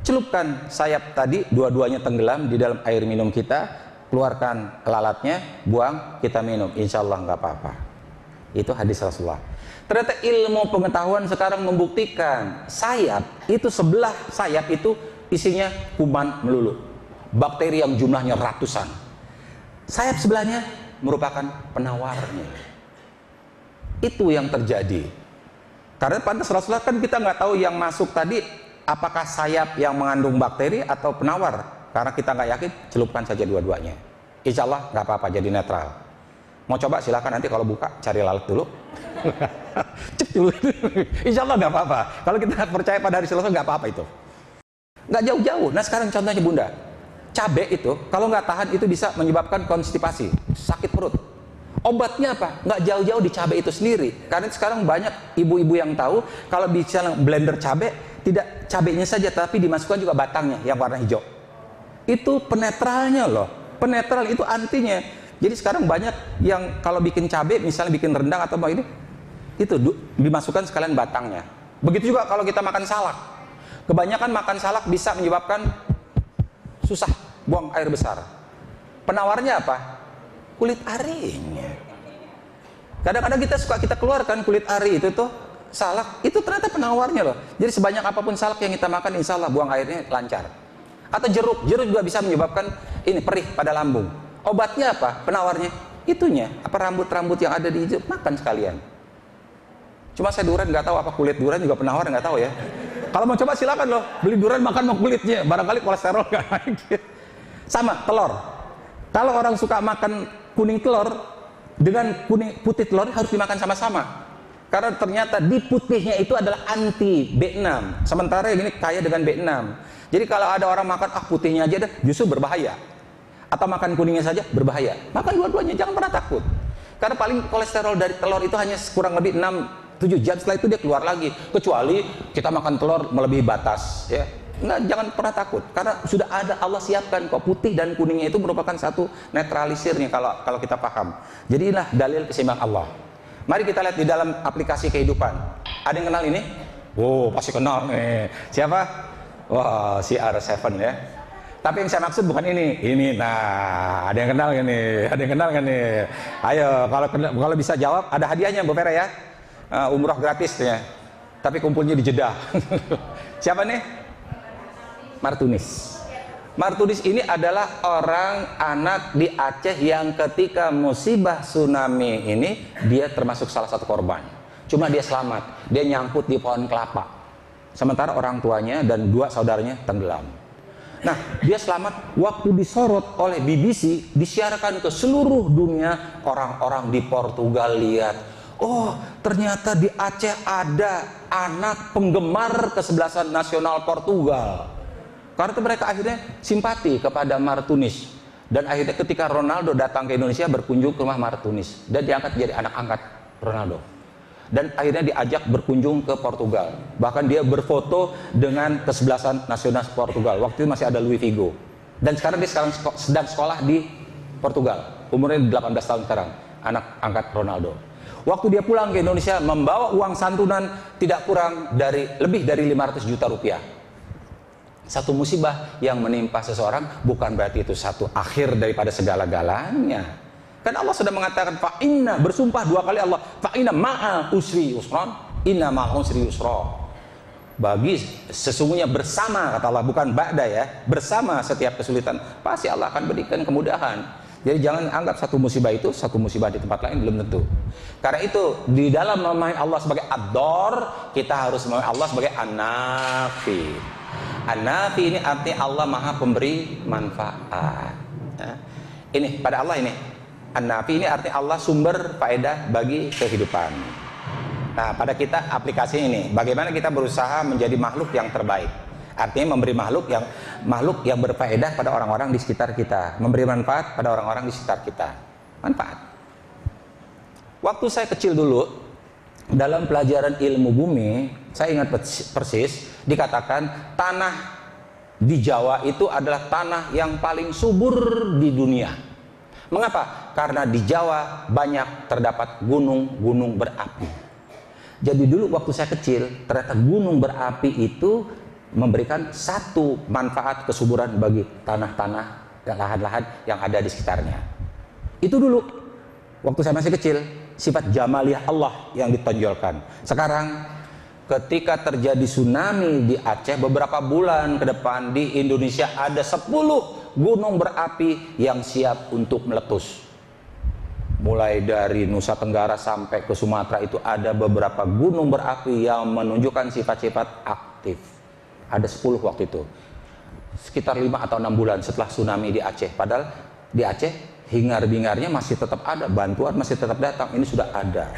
Celupkan sayap tadi, dua-duanya tenggelam di dalam air minum kita, keluarkan lalatnya, buang, kita minum, insya Allah nggak apa-apa. Itu hadis Rasulullah. Ternyata ilmu pengetahuan sekarang membuktikan sayap itu, sebelah sayap itu isinya kuman melulu, bakteri yang jumlahnya ratusan. Sayap sebelahnya merupakan penawarnya. Itu yang terjadi. Karena pantas Rasulullah kan kita nggak tahu yang masuk tadi apakah sayap yang mengandung bakteri atau penawar. Karena kita nggak yakin, celupkan saja dua-duanya. Insya Allah nggak apa-apa, jadi netral. Mau coba silakan, nanti kalau buka cari lalat dulu. Cek dulu. Insya Allah nggak apa-apa. Kalau kita percaya pada hari Selasa nggak apa-apa itu. Nggak jauh-jauh. Nah sekarang contohnya Bunda, cabai itu kalau nggak tahan itu bisa menyebabkan konstipasi, sakit perut. Obatnya apa? Nggak jauh-jauh di cabai itu sendiri. Karena sekarang banyak ibu-ibu yang tahu kalau bisa blender cabai, tidak cabainya saja tapi dimasukkan juga batangnya yang warna hijau. Itu penetralnya loh. Penetral itu antinya. Jadi sekarang banyak yang kalau bikin cabai, misalnya bikin rendang atau apa ini, itu dimasukkan sekalian batangnya. Begitu juga kalau kita makan salak. Kebanyakan makan salak bisa menyebabkan susah buang air besar. Penawarnya apa? Kulit arinya. Kadang-kadang kita keluarkan kulit ari itu tuh salak, itu ternyata penawarnya loh. Jadi sebanyak apapun salak yang kita makan, insya Allah buang airnya lancar. Atau jeruk juga bisa menyebabkan ini perih pada lambung. Obatnya apa? Penawarnya itunya, apa rambut-rambut yang ada di hijau, makan sekalian. Cuma saya durian nggak tahu, apa kulit durian juga penawar nggak tahu ya. Kalau mau coba silakan loh, beli durian makan mau kulitnya, barangkali kolesterol nggak naik. Sama telur. Kalau orang suka makan kuning telur dengan kuning putih telur harus dimakan sama-sama. Karena ternyata di putihnya itu adalah anti B6, sementara yang ini kaya dengan B6. Jadi kalau ada orang makan putihnya aja justru berbahaya. Atau makan kuningnya saja berbahaya. Makan dua-duanya, jangan pernah takut. Karena paling kolesterol dari telur itu hanya kurang lebih 6-7 jam, setelah itu dia keluar lagi. Kecuali kita makan telur melebihi batas, ya. Enggak, jangan pernah takut. Karena sudah ada, Allah siapkan kok, putih dan kuningnya itu merupakan satu netralisirnya kalau kita paham. Jadi inilah dalil keseimbangan Allah. Mari kita lihat di dalam aplikasi kehidupan. Ada yang kenal ini? Oh, pasti kenal nih. Siapa? Wah, si R7 ya. Tapi yang saya maksud bukan ini. Nah, ada yang kenal kan nih? Ada yang kenal kan nih? Ayo, kalau bisa jawab, ada hadiahnya Bu Vera ya. Umroh gratis ya. Tapi kumpulnya di Jeddah. Siapa nih? Martunis. Martunis ini adalah orang anak di Aceh yang ketika musibah tsunami ini dia termasuk salah satu korban. Cuma dia selamat. Dia nyangkut di pohon kelapa. Sementara orang tuanya dan dua saudaranya tenggelam. Nah, dia selamat. Waktu disorot oleh BBC, disiarkan ke seluruh dunia, orang-orang di Portugal lihat, oh ternyata di Aceh ada anak penggemar kesebelasan nasional Portugal. Karena itu mereka akhirnya simpati kepada Martunis. Dan akhirnya ketika Ronaldo datang ke Indonesia, berkunjung ke rumah Martunis dan diangkat jadi anak angkat Ronaldo. Dan akhirnya diajak berkunjung ke Portugal. Bahkan dia berfoto dengan kesebelasan nasional Portugal. Waktu itu masih ada Luis Figo Dan sekarang dia sedang sekolah di Portugal. Umurnya 18 tahun sekarang, anak angkat Ronaldo. Waktu dia pulang ke Indonesia membawa uang santunan tidak kurang dari lebih dari 500 juta rupiah. Satu musibah yang menimpa seseorang bukan berarti itu satu akhir daripada segala-galanya. Kan Allah sudah mengatakan fa'inna, bersumpah 2 kali Allah, fa'inna ma'a usri usron, inna ma'a usri usro. Bagi sesungguhnya bersama, kata Allah, bukan ba'da ya, bersama setiap kesulitan pasti Allah akan berikan kemudahan. Jadi jangan anggap satu musibah itu satu musibah di tempat lain, belum tentu. Karena itu di dalam memahami Allah sebagai ad-dor, kita harus memahami Allah sebagai an-nafi. An-nafi ini artinya Allah maha pemberi manfaat. Ini pada Allah ini an-nafi ini artinya Allah sumber faedah bagi kehidupan. Nah, pada kita aplikasi ini, bagaimana kita berusaha menjadi makhluk yang terbaik. Artinya memberi makhluk yang berfaedah pada orang-orang di sekitar kita, memberi manfaat pada orang-orang di sekitar kita. Manfaat. Waktu saya kecil dulu, dalam pelajaran ilmu bumi, saya ingat persis dikatakan tanah di Jawa itu adalah tanah yang paling subur di dunia. Mengapa? Karena di Jawa banyak terdapat gunung-gunung berapi. Jadi dulu waktu saya kecil, ternyata gunung berapi itu memberikan satu manfaat kesuburan bagi tanah-tanah dan lahan-lahan yang ada di sekitarnya. Itu dulu, waktu saya masih kecil, sifat jamaliyah Allah yang ditonjolkan. Sekarang, ketika terjadi tsunami di Aceh, beberapa bulan ke depan di Indonesia ada 10 gunung berapi yang siap untuk meletus. Mulai dari Nusa Tenggara sampai ke Sumatera itu ada beberapa gunung berapi yang menunjukkan sifat-sifat aktif. Ada 10 waktu itu, sekitar 5 atau 6 bulan setelah tsunami di Aceh. Padahal di Aceh hingar-bingarnya masih tetap ada, bantuan masih tetap datang. Ini sudah ada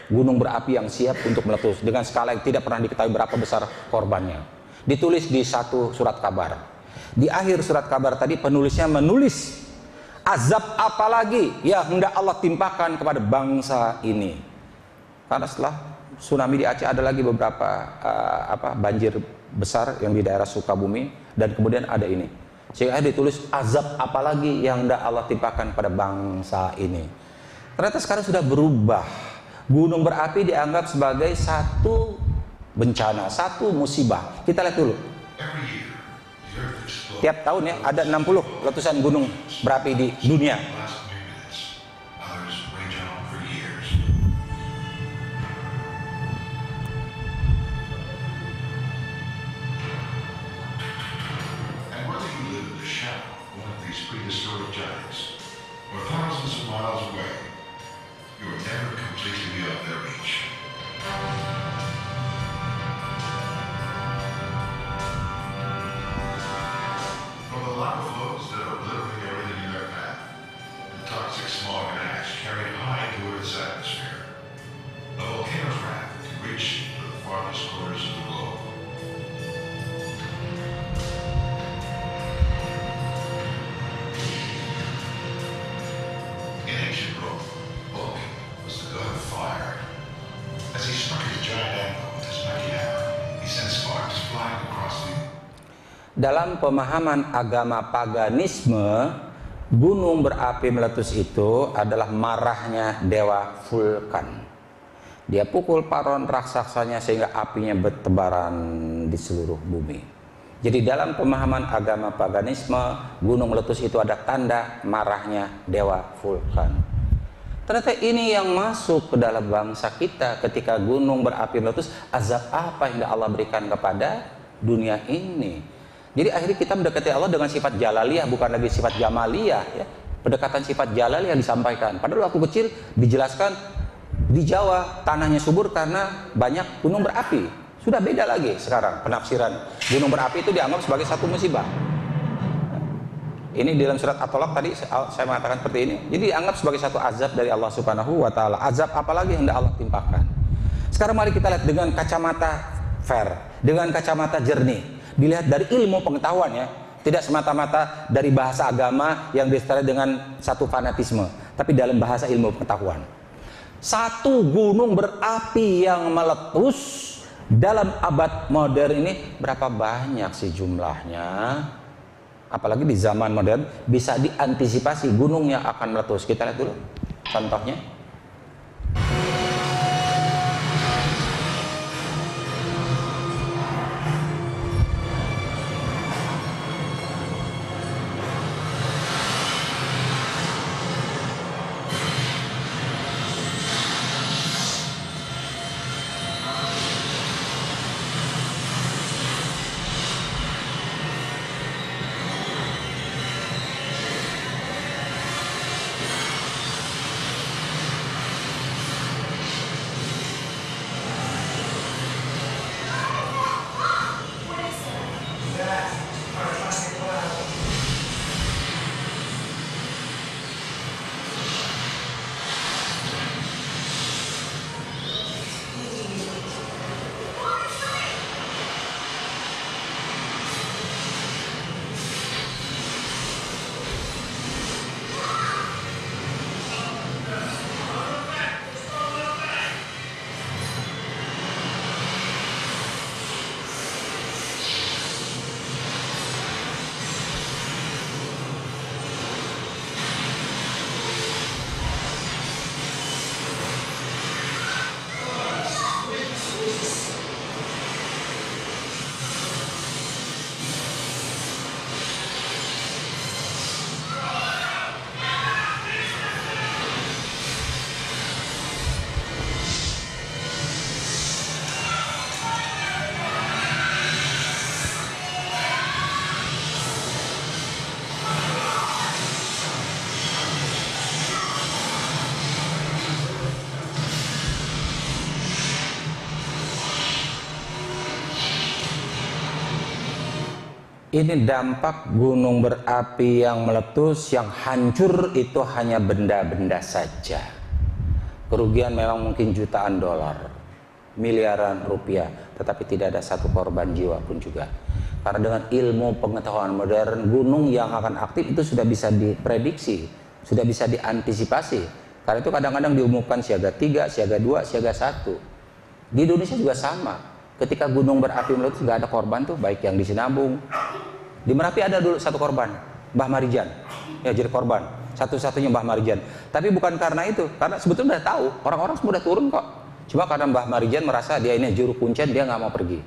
gunung berapi yang siap untuk meletus dengan skala yang tidak pernah diketahui berapa besar korbannya. Ditulis di satu surat kabar. Di akhir surat kabar tadi penulisnya menulis azab apa lagi yang hendak Allah timpakan kepada bangsa ini. Karena setelah tsunami di Aceh ada lagi beberapa banjir besar yang di daerah Sukabumi, dan kemudian ada ini. Sehingga ditulis azab apalagi yang hendak Allah timpakan pada bangsa ini. Ternyata sekarang sudah berubah. Gunung berapi dianggap sebagai satu bencana, satu musibah. Kita lihat dulu. Tiap tahun ya ada 60 letusan gunung berapi di dunia. Prehistoric giants, or thousands of miles away, you are never completely beyond their reach. From the lava flows that are obliterating everything in their path, the toxic smog and ash carried high into Earth's atmosphere, a volcano's wrath can reach to the farthest corners of the globe. Dalam pemahaman agama paganisme, gunung berapi meletus itu adalah marahnya dewa Vulkan. Dia pukul paron raksasanya sehingga apinya bertebaran di seluruh bumi. Jadi dalam pemahaman agama paganisme, gunung meletus itu ada tanda marahnya dewa Vulkan. Ternyata ini yang masuk ke dalam bangsa kita ketika gunung berapi meletus. Azab apa yang Allah berikan kepada dunia ini? Jadi akhirnya kita mendekati Allah dengan sifat jalaliyah, bukan lagi sifat jamaliyah ya. Pendekatan sifat jalaliyah disampaikan. Padahal waktu kecil dijelaskan di Jawa tanahnya subur karena banyak gunung berapi. Sudah beda lagi sekarang penafsiran. Gunung berapi itu dianggap sebagai satu musibah. Ini di dalam surat At-Tolak tadi saya mengatakan seperti ini. Jadi dianggap sebagai satu azab dari Allah Subhanahu wa taala. Azab apalagi yang hendak Allah timpakan. Sekarang mari kita lihat dengan kacamata fair, dengan kacamata jernih. Dilihat dari ilmu pengetahuan ya, tidak semata-mata dari bahasa agama yang disertai dengan satu fanatisme, tapi dalam bahasa ilmu pengetahuan. Satu gunung berapi yang meletus dalam abad modern ini berapa banyak sih jumlahnya? apalagi di zaman modern, bisa diantisipasi gunung yang akan meletus. Kita lihat dulu contohnya. Ini dampak gunung berapi yang meletus, yang hancur itu hanya benda-benda saja. Kerugian memang mungkin jutaan dolar, miliaran rupiah, tetapi tidak ada satu korban jiwa pun juga. Karena dengan ilmu pengetahuan modern, gunung yang akan aktif itu sudah bisa diprediksi, sudah bisa diantisipasi. Karena itu kadang-kadang diumumkan siaga 3, siaga 2, siaga 1. Di Indonesia juga sama. Ketika gunung berapi meletus nggak ada korban tuh, baik yang di Sinabung. Di Merapi ada dulu satu korban, Mbah Marijan. Ya jadi korban, satu-satunya Mbah Marijan. Tapi bukan karena itu, karena sebetulnya udah tahu, orang-orang semua udah turun kok. Cuma karena Mbah Marijan merasa dia ini juru kuncen, dia nggak mau pergi.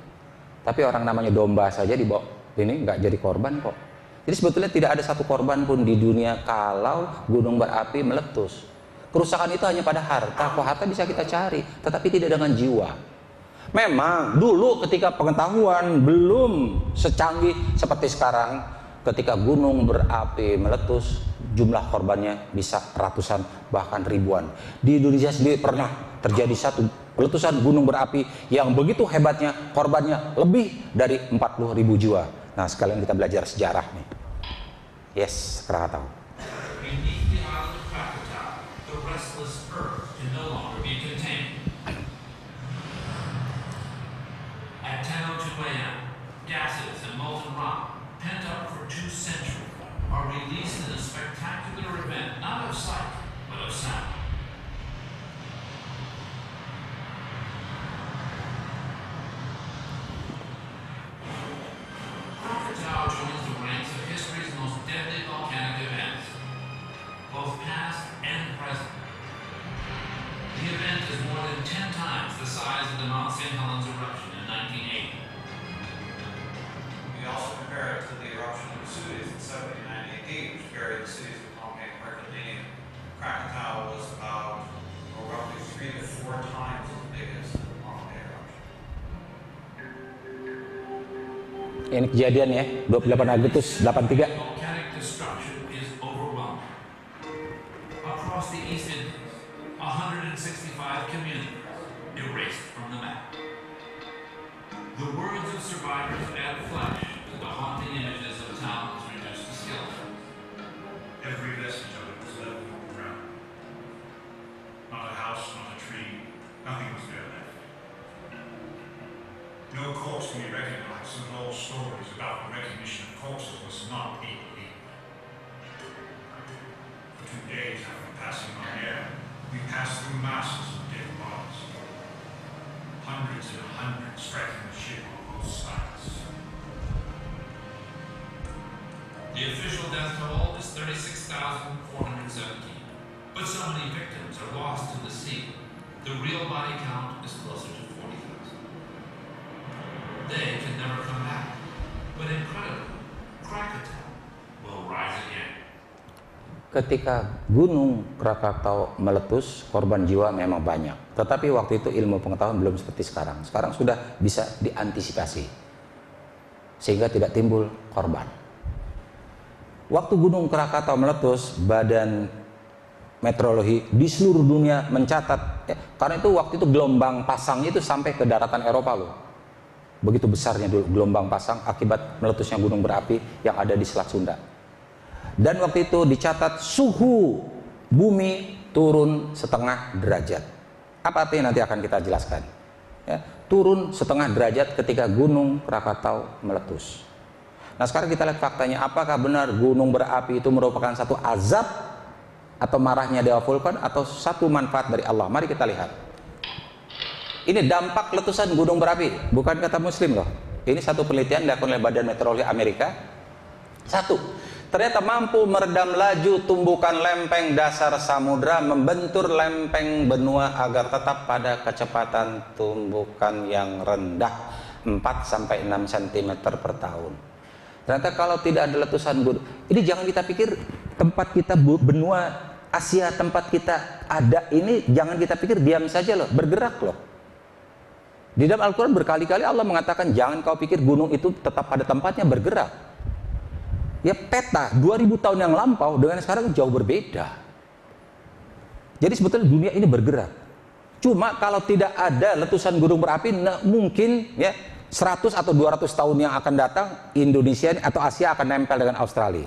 Tapi orang namanya domba saja dibawa, ini nggak jadi korban kok. Jadi sebetulnya tidak ada satu korban pun di dunia kalau gunung berapi meletus. Kerusakan itu hanya pada harta, kok harta bisa kita cari, tetapi tidak dengan jiwa. Memang dulu ketika pengetahuan belum secanggih seperti sekarang, ketika gunung berapi meletus, jumlah korbannya bisa ratusan bahkan ribuan. Di Indonesia sendiri pernah terjadi satu letusan gunung berapi yang begitu hebatnya, korbannya lebih dari 40.000 jiwa. Nah, sekalian kita belajar sejarah nih. Yes, Krakatau. Beneath the island of Krakatau, the restless earth can no longer be contained. At 10:02 a.m., gases and molten rock, pent up for 2 centuries, are released in a spectacular event not of sight, but of sound. Krakatau joins the ranks of history's most deadly volcanic events, both past and present. The event is more than 10 times the size of the Mount St. Helens eruption in 1980. We also compare it to the eruption of Vesuvius in 79 AD, which buried the cities of Pompeii and Herculaneum. Krakatau was about, or roughly 3 to 4 times as big as the Pompeii eruption. Ini kejadian ya, 28 Agustus 83. Volcanic destruction is overwhelming. Across the East Indies, 165 communities erased from the map. The words of survivors add flesh to the haunting images of towns reduced to skeletons. Every vestige of it was leveled from the ground. Not a house, not a tree, nothing was there left. No corpse can be recognized, and all stories about the recognition of corpses must not be believed. For 2 days after passing on air, we passed through masses of dead bodies. Hundreds and hundreds striking the ship on both sides. The official death toll is 36,417, but so many victims are lost to the sea. The real body count is closer to 40,000. They can never come back, but incredibly, Krakatoa will rise again. Ketika Gunung Krakatau meletus, korban jiwa memang banyak. Tetapi waktu itu ilmu pengetahuan belum seperti sekarang. Sekarang sudah bisa diantisipasi, sehingga tidak timbul korban. Waktu Gunung Krakatau meletus, Badan Meteorologi di seluruh dunia mencatat, karena itu waktu itu gelombang pasang itu sampai ke daratan Eropa loh. Begitu besarnya dulu gelombang pasang akibat meletusnya gunung berapi yang ada di Selat Sunda. Dan waktu itu dicatat suhu bumi turun 0,5 derajat. Apa artinya nanti akan kita jelaskan. Ya, turun 0,5 derajat ketika Gunung Krakatau meletus. Nah sekarang kita lihat faktanya, apakah benar gunung berapi itu merupakan satu azab atau marahnya dewa vulkan atau satu manfaat dari Allah? Mari kita lihat. Ini dampak letusan gunung berapi, bukan kata muslim loh. Ini satu penelitian dilakukan oleh Badan Meteorologi Amerika. Satu, ternyata mampu meredam laju tumbukan lempeng dasar samudra, membentur lempeng benua agar tetap pada kecepatan tumbukan yang rendah 4-6 cm per tahun. Ternyata kalau tidak ada letusan gunung, ini jangan kita pikir tempat kita benua Asia, tempat kita ada ini, jangan kita pikir diam saja loh, bergerak loh. Di dalam Al-Quran berkali-kali Allah mengatakan jangan kau pikir gunung itu tetap pada tempatnya, bergerak. Ya peta 2000 tahun yang lampau dengan sekarang jauh berbeda. Jadi sebetulnya dunia ini bergerak. Cuma kalau tidak ada letusan gunung berapi, mungkin ya 100 atau 200 tahun yang akan datang Indonesia atau Asia akan nempel dengan Australia.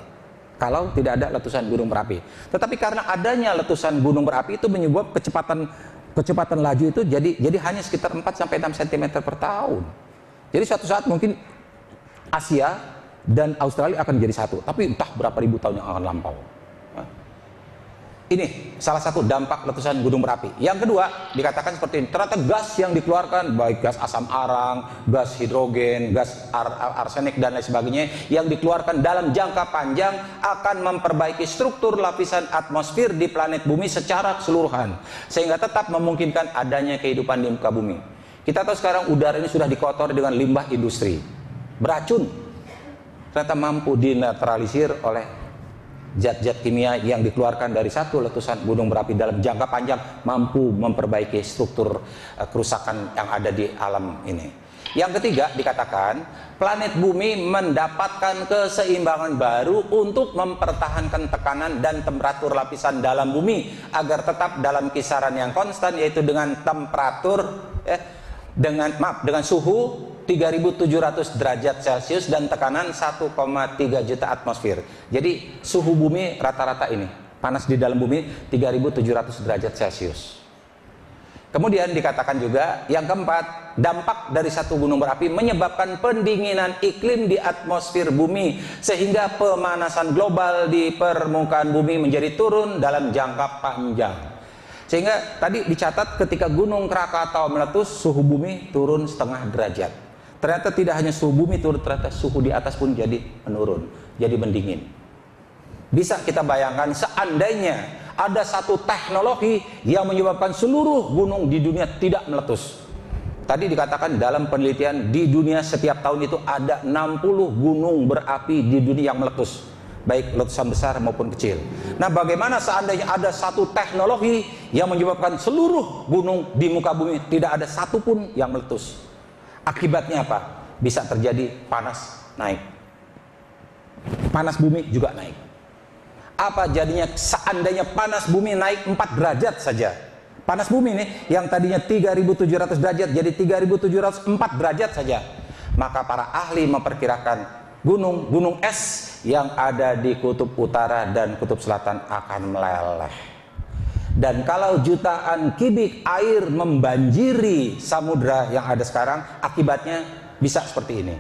Kalau tidak ada letusan gunung berapi. Tetapi karena adanya letusan gunung berapi itu menyebabkan kecepatan laju itu jadi hanya sekitar 4-6 cm per tahun. Jadi suatu saat mungkin Asia dan Australia akan jadi satu, tapi entah berapa ribu tahun yang akan lampau. Ini salah satu dampak letusan gunung berapi. Yang kedua, dikatakan seperti ini, ternyata gas yang dikeluarkan, baik gas asam arang, gas hidrogen, gas arsenik dan lain sebagainya, yang dikeluarkan dalam jangka panjang akan memperbaiki struktur lapisan atmosfer di planet bumi secara keseluruhan, sehingga tetap memungkinkan adanya kehidupan di muka bumi. Kita tahu sekarang udara ini sudah dikotori dengan limbah industri, beracun, ternyata mampu dinetralisir oleh zat-zat kimia yang dikeluarkan dari satu letusan gunung berapi dalam jangka panjang, mampu memperbaiki struktur kerusakan yang ada di alam ini. Yang ketiga, dikatakan planet bumi mendapatkan keseimbangan baru untuk mempertahankan tekanan dan temperatur lapisan dalam bumi agar tetap dalam kisaran yang konstan, yaitu dengan temperatur dengan suhu 3.700 derajat Celcius dan tekanan 1,3 juta atmosfer. Jadi suhu bumi rata-rata ini, panas di dalam bumi 3.700 derajat Celcius. Kemudian dikatakan juga yang keempat, dampak dari satu gunung berapi menyebabkan pendinginan iklim di atmosfer bumi, sehingga pemanasan global di permukaan bumi menjadi turun dalam jangka panjang. Sehingga tadi dicatat ketika Gunung Krakatau meletus, suhu bumi turun 0,5 derajat. Ternyata tidak hanya suhu bumi turun, ternyata suhu di atas pun jadi menurun, jadi mendingin. Bisa kita bayangkan seandainya ada satu teknologi yang menyebabkan seluruh gunung di dunia tidak meletus. Tadi dikatakan dalam penelitian di dunia setiap tahun itu ada 60 gunung berapi di dunia yang meletus, baik letusan besar maupun kecil. Nah, bagaimana seandainya ada satu teknologi yang menyebabkan seluruh gunung di muka bumi tidak ada satupun yang meletus? Akibatnya apa? Bisa terjadi panas naik, panas bumi juga naik. Apa jadinya seandainya panas bumi naik 4 derajat saja? Panas bumi nih yang tadinya 3.700 derajat jadi 3.704 derajat saja. Maka para ahli memperkirakan gunung-gunung es yang ada di kutub utara dan kutub selatan akan meleleh. Dan kalau jutaan kubik air membanjiri samudra yang ada sekarang, akibatnya bisa seperti ini.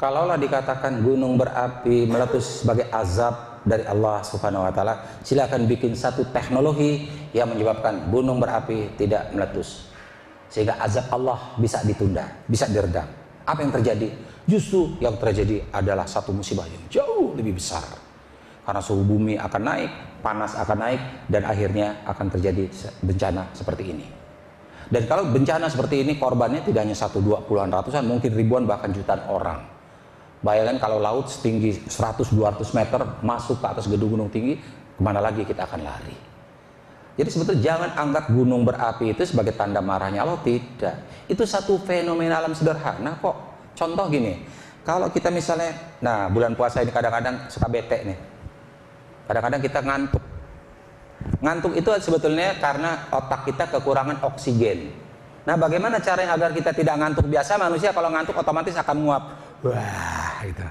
Kalaulah dikatakan gunung berapi meletus sebagai azab dari Allah Subhanahu wa taala, silakan bikin satu teknologi yang menyebabkan gunung berapi tidak meletus. Sehingga azab Allah bisa ditunda, bisa diredam. Apa yang terjadi? Justru yang terjadi adalah satu musibah yang jauh lebih besar. Karena suhu bumi akan naik, panas akan naik, dan akhirnya akan terjadi bencana seperti ini. Dan kalau bencana seperti ini korbannya tidak hanya 1, 2, puluhan, ratusan, mungkin ribuan bahkan jutaan orang. Bayangkan kalau laut setinggi 100-200 meter masuk ke atas gedung-gedung tinggi, kemana lagi kita akan lari? Jadi sebetulnya jangan anggap gunung berapi itu sebagai tanda marahnya Allah, tidak. Itu satu fenomena alam sederhana kok. Contoh gini, kalau kita misalnya, nah bulan puasa ini kadang-kadang suka bete nih. Kadang-kadang kita ngantuk. Ngantuk itu sebetulnya karena otak kita kekurangan oksigen. Nah bagaimana caranya agar kita tidak ngantuk? Biasa manusia kalau ngantuk otomatis akan nguap. Wah, gitu.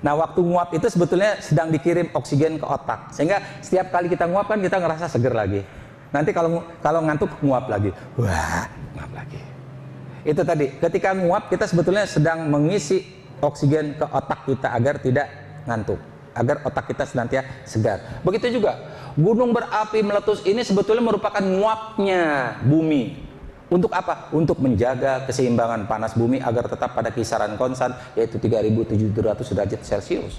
Nah, waktu nguap itu sebetulnya sedang dikirim oksigen ke otak. Sehingga setiap kali kita nguap kan kita ngerasa seger lagi. Nanti kalau ngantuk nguap lagi. Wah, nguap lagi. Itu tadi, ketika nguap kita sebetulnya sedang mengisi oksigen ke otak kita agar tidak ngantuk, agar otak kita senantiasa segar. Begitu juga, gunung berapi meletus ini sebetulnya merupakan nguapnya bumi. Untuk apa? Untuk menjaga keseimbangan panas bumi agar tetap pada kisaran konstan, yaitu 3.700 derajat Celcius.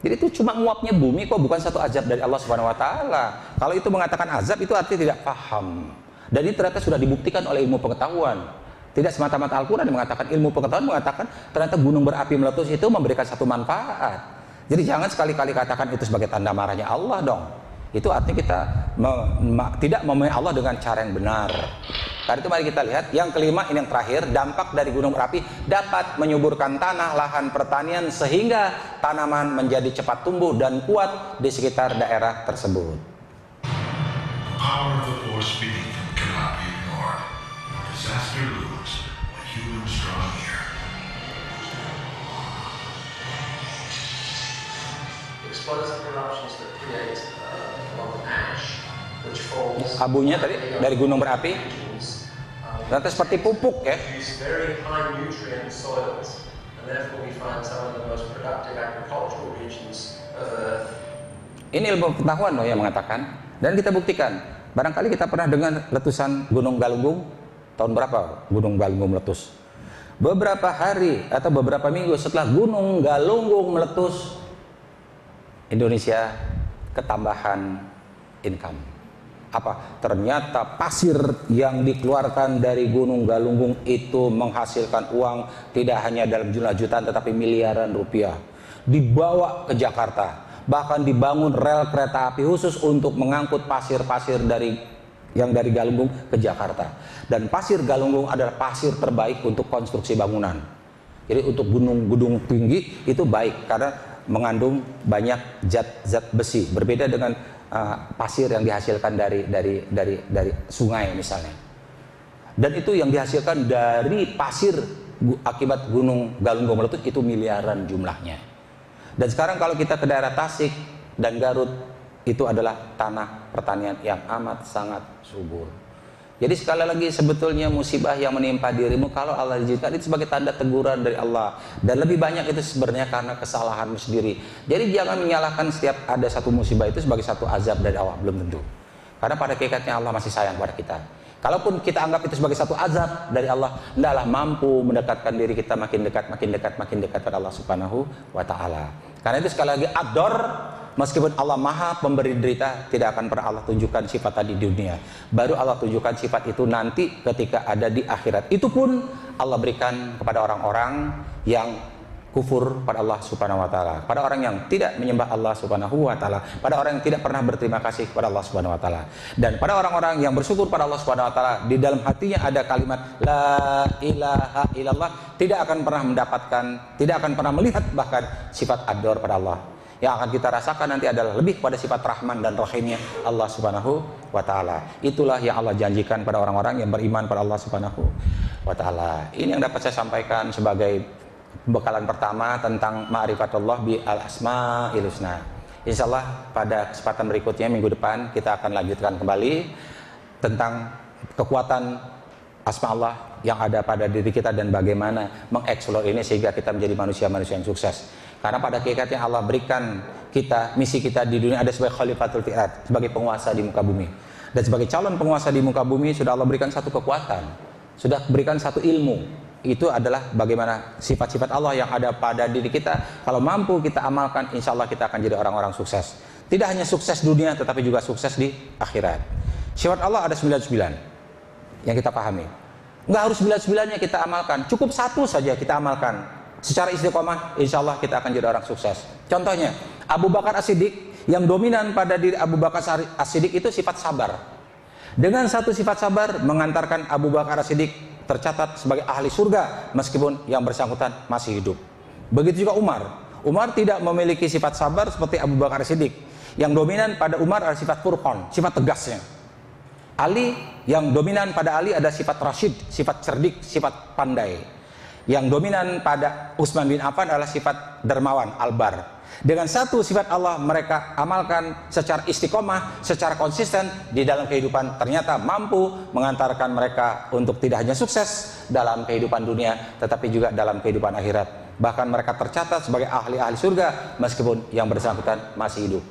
Jadi itu cuma nguapnya bumi kok, bukan satu azab dari Allah Subhanahu wa taala. Kalau itu mengatakan azab itu artinya tidak paham. Dan ini ternyata sudah dibuktikan oleh ilmu pengetahuan. Tidak semata-mata Al-Qur'an yang mengatakan, ilmu pengetahuan mengatakan ternyata gunung berapi meletus itu memberikan satu manfaat. Jadi jangan sekali-kali katakan itu sebagai tanda marahnya Allah dong. Itu artinya kita tidak memenuhi Allah dengan cara yang benar. Karena itu mari kita lihat yang kelima, ini yang terakhir, dampak dari gunung berapi dapat menyuburkan tanah, lahan pertanian sehingga tanaman menjadi cepat tumbuh dan kuat di sekitar daerah tersebut. The power of the force beneath them cannot be ignored. Disaster looms when humans draw near. Explosive eruptions that create a lot of ash, which falls. Abunya tadi dari gunung berapi ternyata seperti pupuk ya. Produce very high nutrient soils, and therefore we find some of the most productive agricultural regions of Earth. Ini ilmu pengetahuan loh yang mengatakan, dan kita buktikan. Barangkali kita pernah dengar letusan Gunung Galunggung. Tahun berapa Gunung Galunggung meletus? Beberapa hari atau beberapa minggu setelah Gunung Galunggung meletus, Indonesia ketambahan income. Apa? Ternyata pasir yang dikeluarkan dari Gunung Galunggung itu menghasilkan uang tidak hanya dalam jumlah jutaan tetapi miliaran rupiah. Dibawa ke Jakarta, bahkan dibangun rel kereta api khusus untuk mengangkut pasir-pasir dari Galunggung ke Jakarta. Dan pasir Galunggung adalah pasir terbaik untuk konstruksi bangunan. Jadi untuk gedung tinggi itu baik karena mengandung banyak zat-zat besi, berbeda dengan pasir yang dihasilkan dari sungai misalnya. Dan itu yang dihasilkan dari pasir akibat Gunung Galunggung meletus itu miliaran jumlahnya. Dan sekarang kalau kita ke daerah Tasik dan Garut, itu adalah tanah pertanian yang amat sangat subur. Jadi sekali lagi sebetulnya musibah yang menimpa dirimu kalau Allah izinkan itu sebagai tanda teguran dari Allah, dan lebih banyak itu sebenarnya karena kesalahanmu sendiri. Jadi jangan menyalahkan setiap ada satu musibah itu sebagai satu azab dari Allah, belum tentu. Karena pada hakikatnya Allah masih sayang pada kita. Kalaupun kita anggap itu sebagai satu azab dari Allah, hendaklah mampu mendekatkan diri kita makin dekat pada Allah Subhanahu wa taala. Karena itu sekali lagi ad-dar, meskipun Allah maha pemberi derita, tidak akan pernah Allah tunjukkan sifat tadi di dunia. Baru Allah tunjukkan sifat itu nanti ketika ada di akhirat. Itu pun Allah berikan kepada orang-orang yang kufur pada Allah Subhanahu wa taala, pada orang yang tidak menyembah Allah Subhanahu wa taala, pada orang yang tidak pernah berterima kasih kepada Allah Subhanahu wa taala, dan pada orang-orang yang bersyukur pada Allah Subhanahu wa taala, di dalam hatinya ada kalimat la ilaha illallah, tidak akan pernah mendapatkan, tidak akan pernah melihat bahkan sifat ad-dar pada Allah. Yang akan kita rasakan nanti adalah lebih pada sifat Rahman dan Rahimnya Allah Subhanahu wa taala. Itulah yang Allah janjikan pada orang-orang yang beriman pada Allah Subhanahu wa taala. Ini yang dapat saya sampaikan sebagai pembekalan pertama tentang ma'rifatullah bi al-asma'il husna. Insyaallah pada kesempatan berikutnya minggu depan kita akan lanjutkan kembali tentang kekuatan asma Allah yang ada pada diri kita dan bagaimana mengeksplor ini sehingga kita menjadi manusia-manusia yang sukses. Karena pada hakikatnya Allah berikan kita, misi kita di dunia ada sebagai khalifatul fil ard, sebagai penguasa di muka bumi. Dan sebagai calon penguasa di muka bumi sudah Allah berikan satu kekuatan, sudah berikan satu ilmu. Itu adalah bagaimana sifat-sifat Allah yang ada pada diri kita. Kalau mampu kita amalkan, insya Allah kita akan jadi orang-orang sukses. Tidak hanya sukses dunia, tetapi juga sukses di akhirat. Sifat Allah ada 99 yang kita pahami. Nggak harus 99-nya kita amalkan, cukup satu saja kita amalkan. Secara istiqomah, insya Allah kita akan jadi orang sukses. Contohnya, Abu Bakar As-Siddiq, yang dominan pada diri Abu Bakar As-Siddiq itu sifat sabar. Dengan satu sifat sabar, mengantarkan Abu Bakar As-Siddiq tercatat sebagai ahli surga, meskipun yang bersangkutan masih hidup. Begitu juga Umar. Umar tidak memiliki sifat sabar seperti Abu Bakar As-Siddiq. Yang dominan pada Umar adalah sifat furqan, sifat tegasnya. Ali, yang dominan pada Ali ada sifat rasyid, sifat cerdik, sifat pandai. Yang dominan pada Utsman bin Affan adalah sifat dermawan, albar. Dengan satu sifat Allah mereka amalkan secara istiqomah, secara konsisten di dalam kehidupan, ternyata mampu mengantarkan mereka untuk tidak hanya sukses dalam kehidupan dunia, tetapi juga dalam kehidupan akhirat. Bahkan mereka tercatat sebagai ahli-ahli surga meskipun yang bersangkutan masih hidup.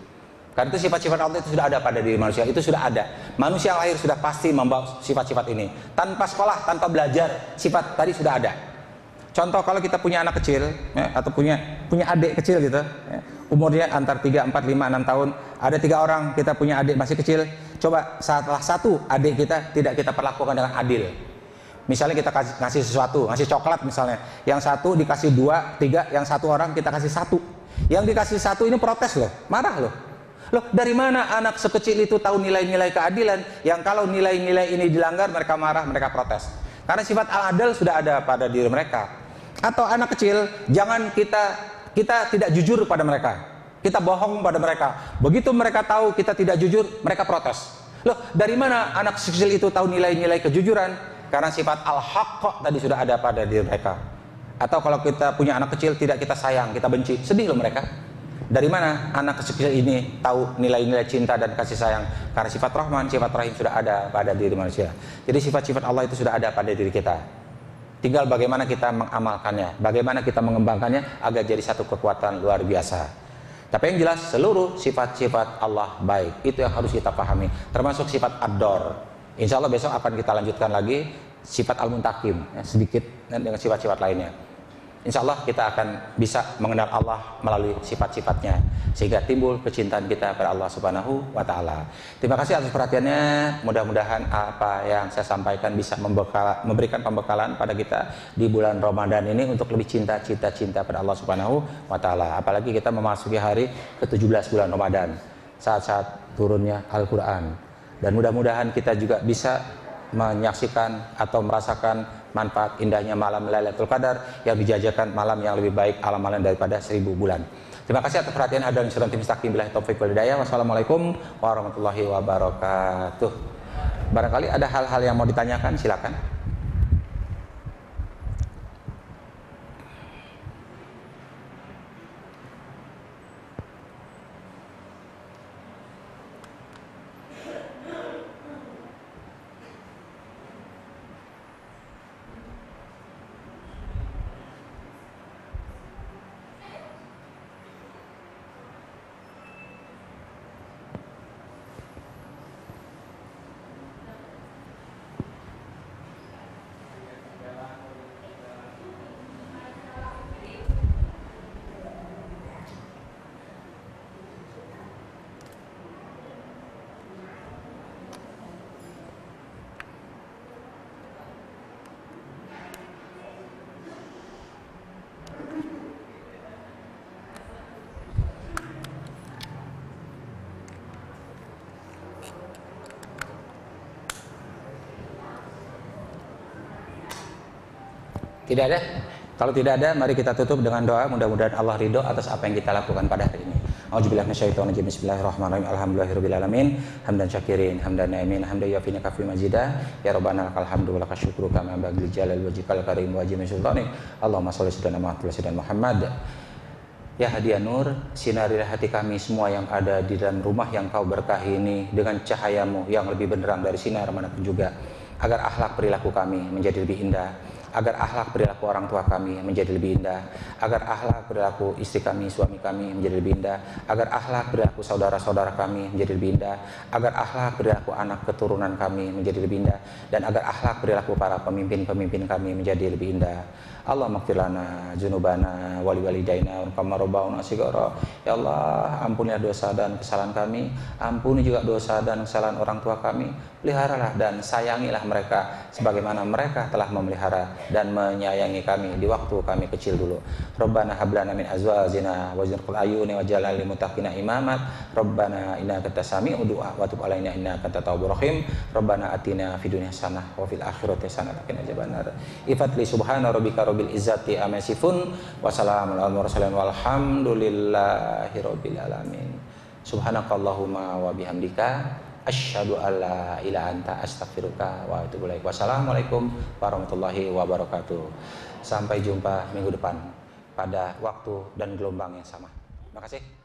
Karena itu sifat-sifat Allah itu sudah ada pada diri manusia, itu sudah ada. Manusia yang lahir sudah pasti membawa sifat-sifat ini. Tanpa sekolah, tanpa belajar, sifat tadi sudah ada. Contoh kalau kita punya anak kecil ya, atau punya adik kecil gitu ya, umurnya antar 3, 4, 5, 6 tahun, ada 3 orang kita punya adik masih kecil, coba salah satu adik kita tidak kita perlakukan dengan adil. Misalnya kita ngasih sesuatu, ngasih coklat misalnya, yang satu dikasih 2, 3, yang satu orang kita kasih 1. Yang dikasih 1 ini protes loh, marah loh. Loh, dari mana anak sekecil itu tahu nilai-nilai keadilan yang kalau nilai-nilai ini dilanggar mereka marah, mereka protes. Karena sifat al-adl sudah ada pada diri mereka. Atau anak kecil, jangan kita tidak jujur pada mereka. Kita bohong pada mereka. Begitu mereka tahu kita tidak jujur, mereka protes. Loh, dari mana anak kecil itu tahu nilai-nilai kejujuran? Karena sifat al-haqq tadi sudah ada pada diri mereka. Atau kalau kita punya anak kecil tidak kita sayang, kita benci, sedih loh mereka. Dari mana anak kecil ini tahu nilai-nilai cinta dan kasih sayang? Karena sifat Rahman, sifat Rahim sudah ada pada diri manusia. Jadi sifat-sifat Allah itu sudah ada pada diri kita. Tinggal bagaimana kita mengamalkannya, bagaimana kita mengembangkannya agar jadi satu kekuatan luar biasa. Tapi yang jelas seluruh sifat-sifat Allah baik, itu yang harus kita pahami. Termasuk sifat ad-dor. Insya Allah besok akan kita lanjutkan lagi sifat al-muntakim, ya, sedikit dengan sifat-sifat lainnya. Insya Allah kita akan bisa mengenal Allah melalui sifat-sifatnya sehingga timbul kecintaan kita pada Allah Subhanahu wa Ta'ala. Terima kasih atas perhatiannya. Mudah-mudahan apa yang saya sampaikan bisa memberikan pembekalan pada kita di bulan Ramadan ini untuk lebih cinta pada Allah Subhanahu wa Ta'ala. Apalagi kita memasuki hari ke-17 bulan Ramadan, saat-saat turunnya Al-Quran. Dan mudah-mudahan kita juga bisa menyaksikan atau merasakan manfaat indahnya malam Lailatul Qadar yang dijajakan malam yang lebih baik amalan daripada 1000 bulan. Terima kasih atas perhatian hadal dan surat mustaqim billahi taufiq wal hidayah. Wassalamualaikum warahmatullahi wabarakatuh. Barangkali ada hal-hal yang mau ditanyakan, silakan. Tidak ada? Kalau tidak ada, mari kita tutup dengan doa. Mudah-mudahan Allah ridho atas apa yang kita lakukan pada hari ini. A'udzubillahi minasyaitonir rajim. Bismillahirrahmanirrahim. Alhamdulillahirabbil alamin. Hamdan syakirin, hamdan na'imin, hamdan yafi nakafi majida. Ya Rabbana lakal hamdu wa lakal syukru kama yanbaghi jalal wajhikal karim wa ajmi sultanik. Allahumma shalli ala sayyidina Muhammad. Ya hadiah nur, sinarilah hati kami semua yang ada di dalam rumah yang kau berkahi ini dengan cahayamu yang lebih benderang dari sinar manapun juga. agar akhlak perilaku kami menjadi lebih indah, agar akhlak perilaku orang tua kami menjadi lebih indah, agar akhlak perilaku istri kami, suami kami menjadi lebih indah, agar akhlak perilaku saudara-saudara kami menjadi lebih indah, agar akhlak perilaku anak keturunan kami menjadi lebih indah, dan agar akhlak perilaku para pemimpin-pemimpin kami menjadi lebih indah. Allahumma ighfir lana dzunubana wali walidaina wa kama rabbawna shighara. Ya Allah, ampunilah dosa dan kesalahan kami, ampuni juga dosa dan kesalahan orang tua kami. Peliharalah dan sayangilah mereka sebagaimana mereka telah memelihara dan menyayangi kami di waktu kami kecil dulu. Rabbana hab lana min azwajina wa dzurriyyati ayuni waj'alna lil muttaqina imaman. Rabbana innaka sami'ud du'a wa tub alaina innaka tawwabur rahim. Rabbana atina fid dunya hasanah wa fil akhirati hasanah wa qina adzabannar. Ifatli subhana rabbika rabbil izzati amma yasifun wa salamun alal mursalin walhamdulillahi rabbil alamin. Subhanakallahumma wa bihamdika asyhadu alla ilaha anta astaghfiruka wa atubu ilaik. Wassalamualaikum warahmatullahi wabarakatuh. Sampai jumpa minggu depan pada waktu dan gelombang yang sama. Terima kasih.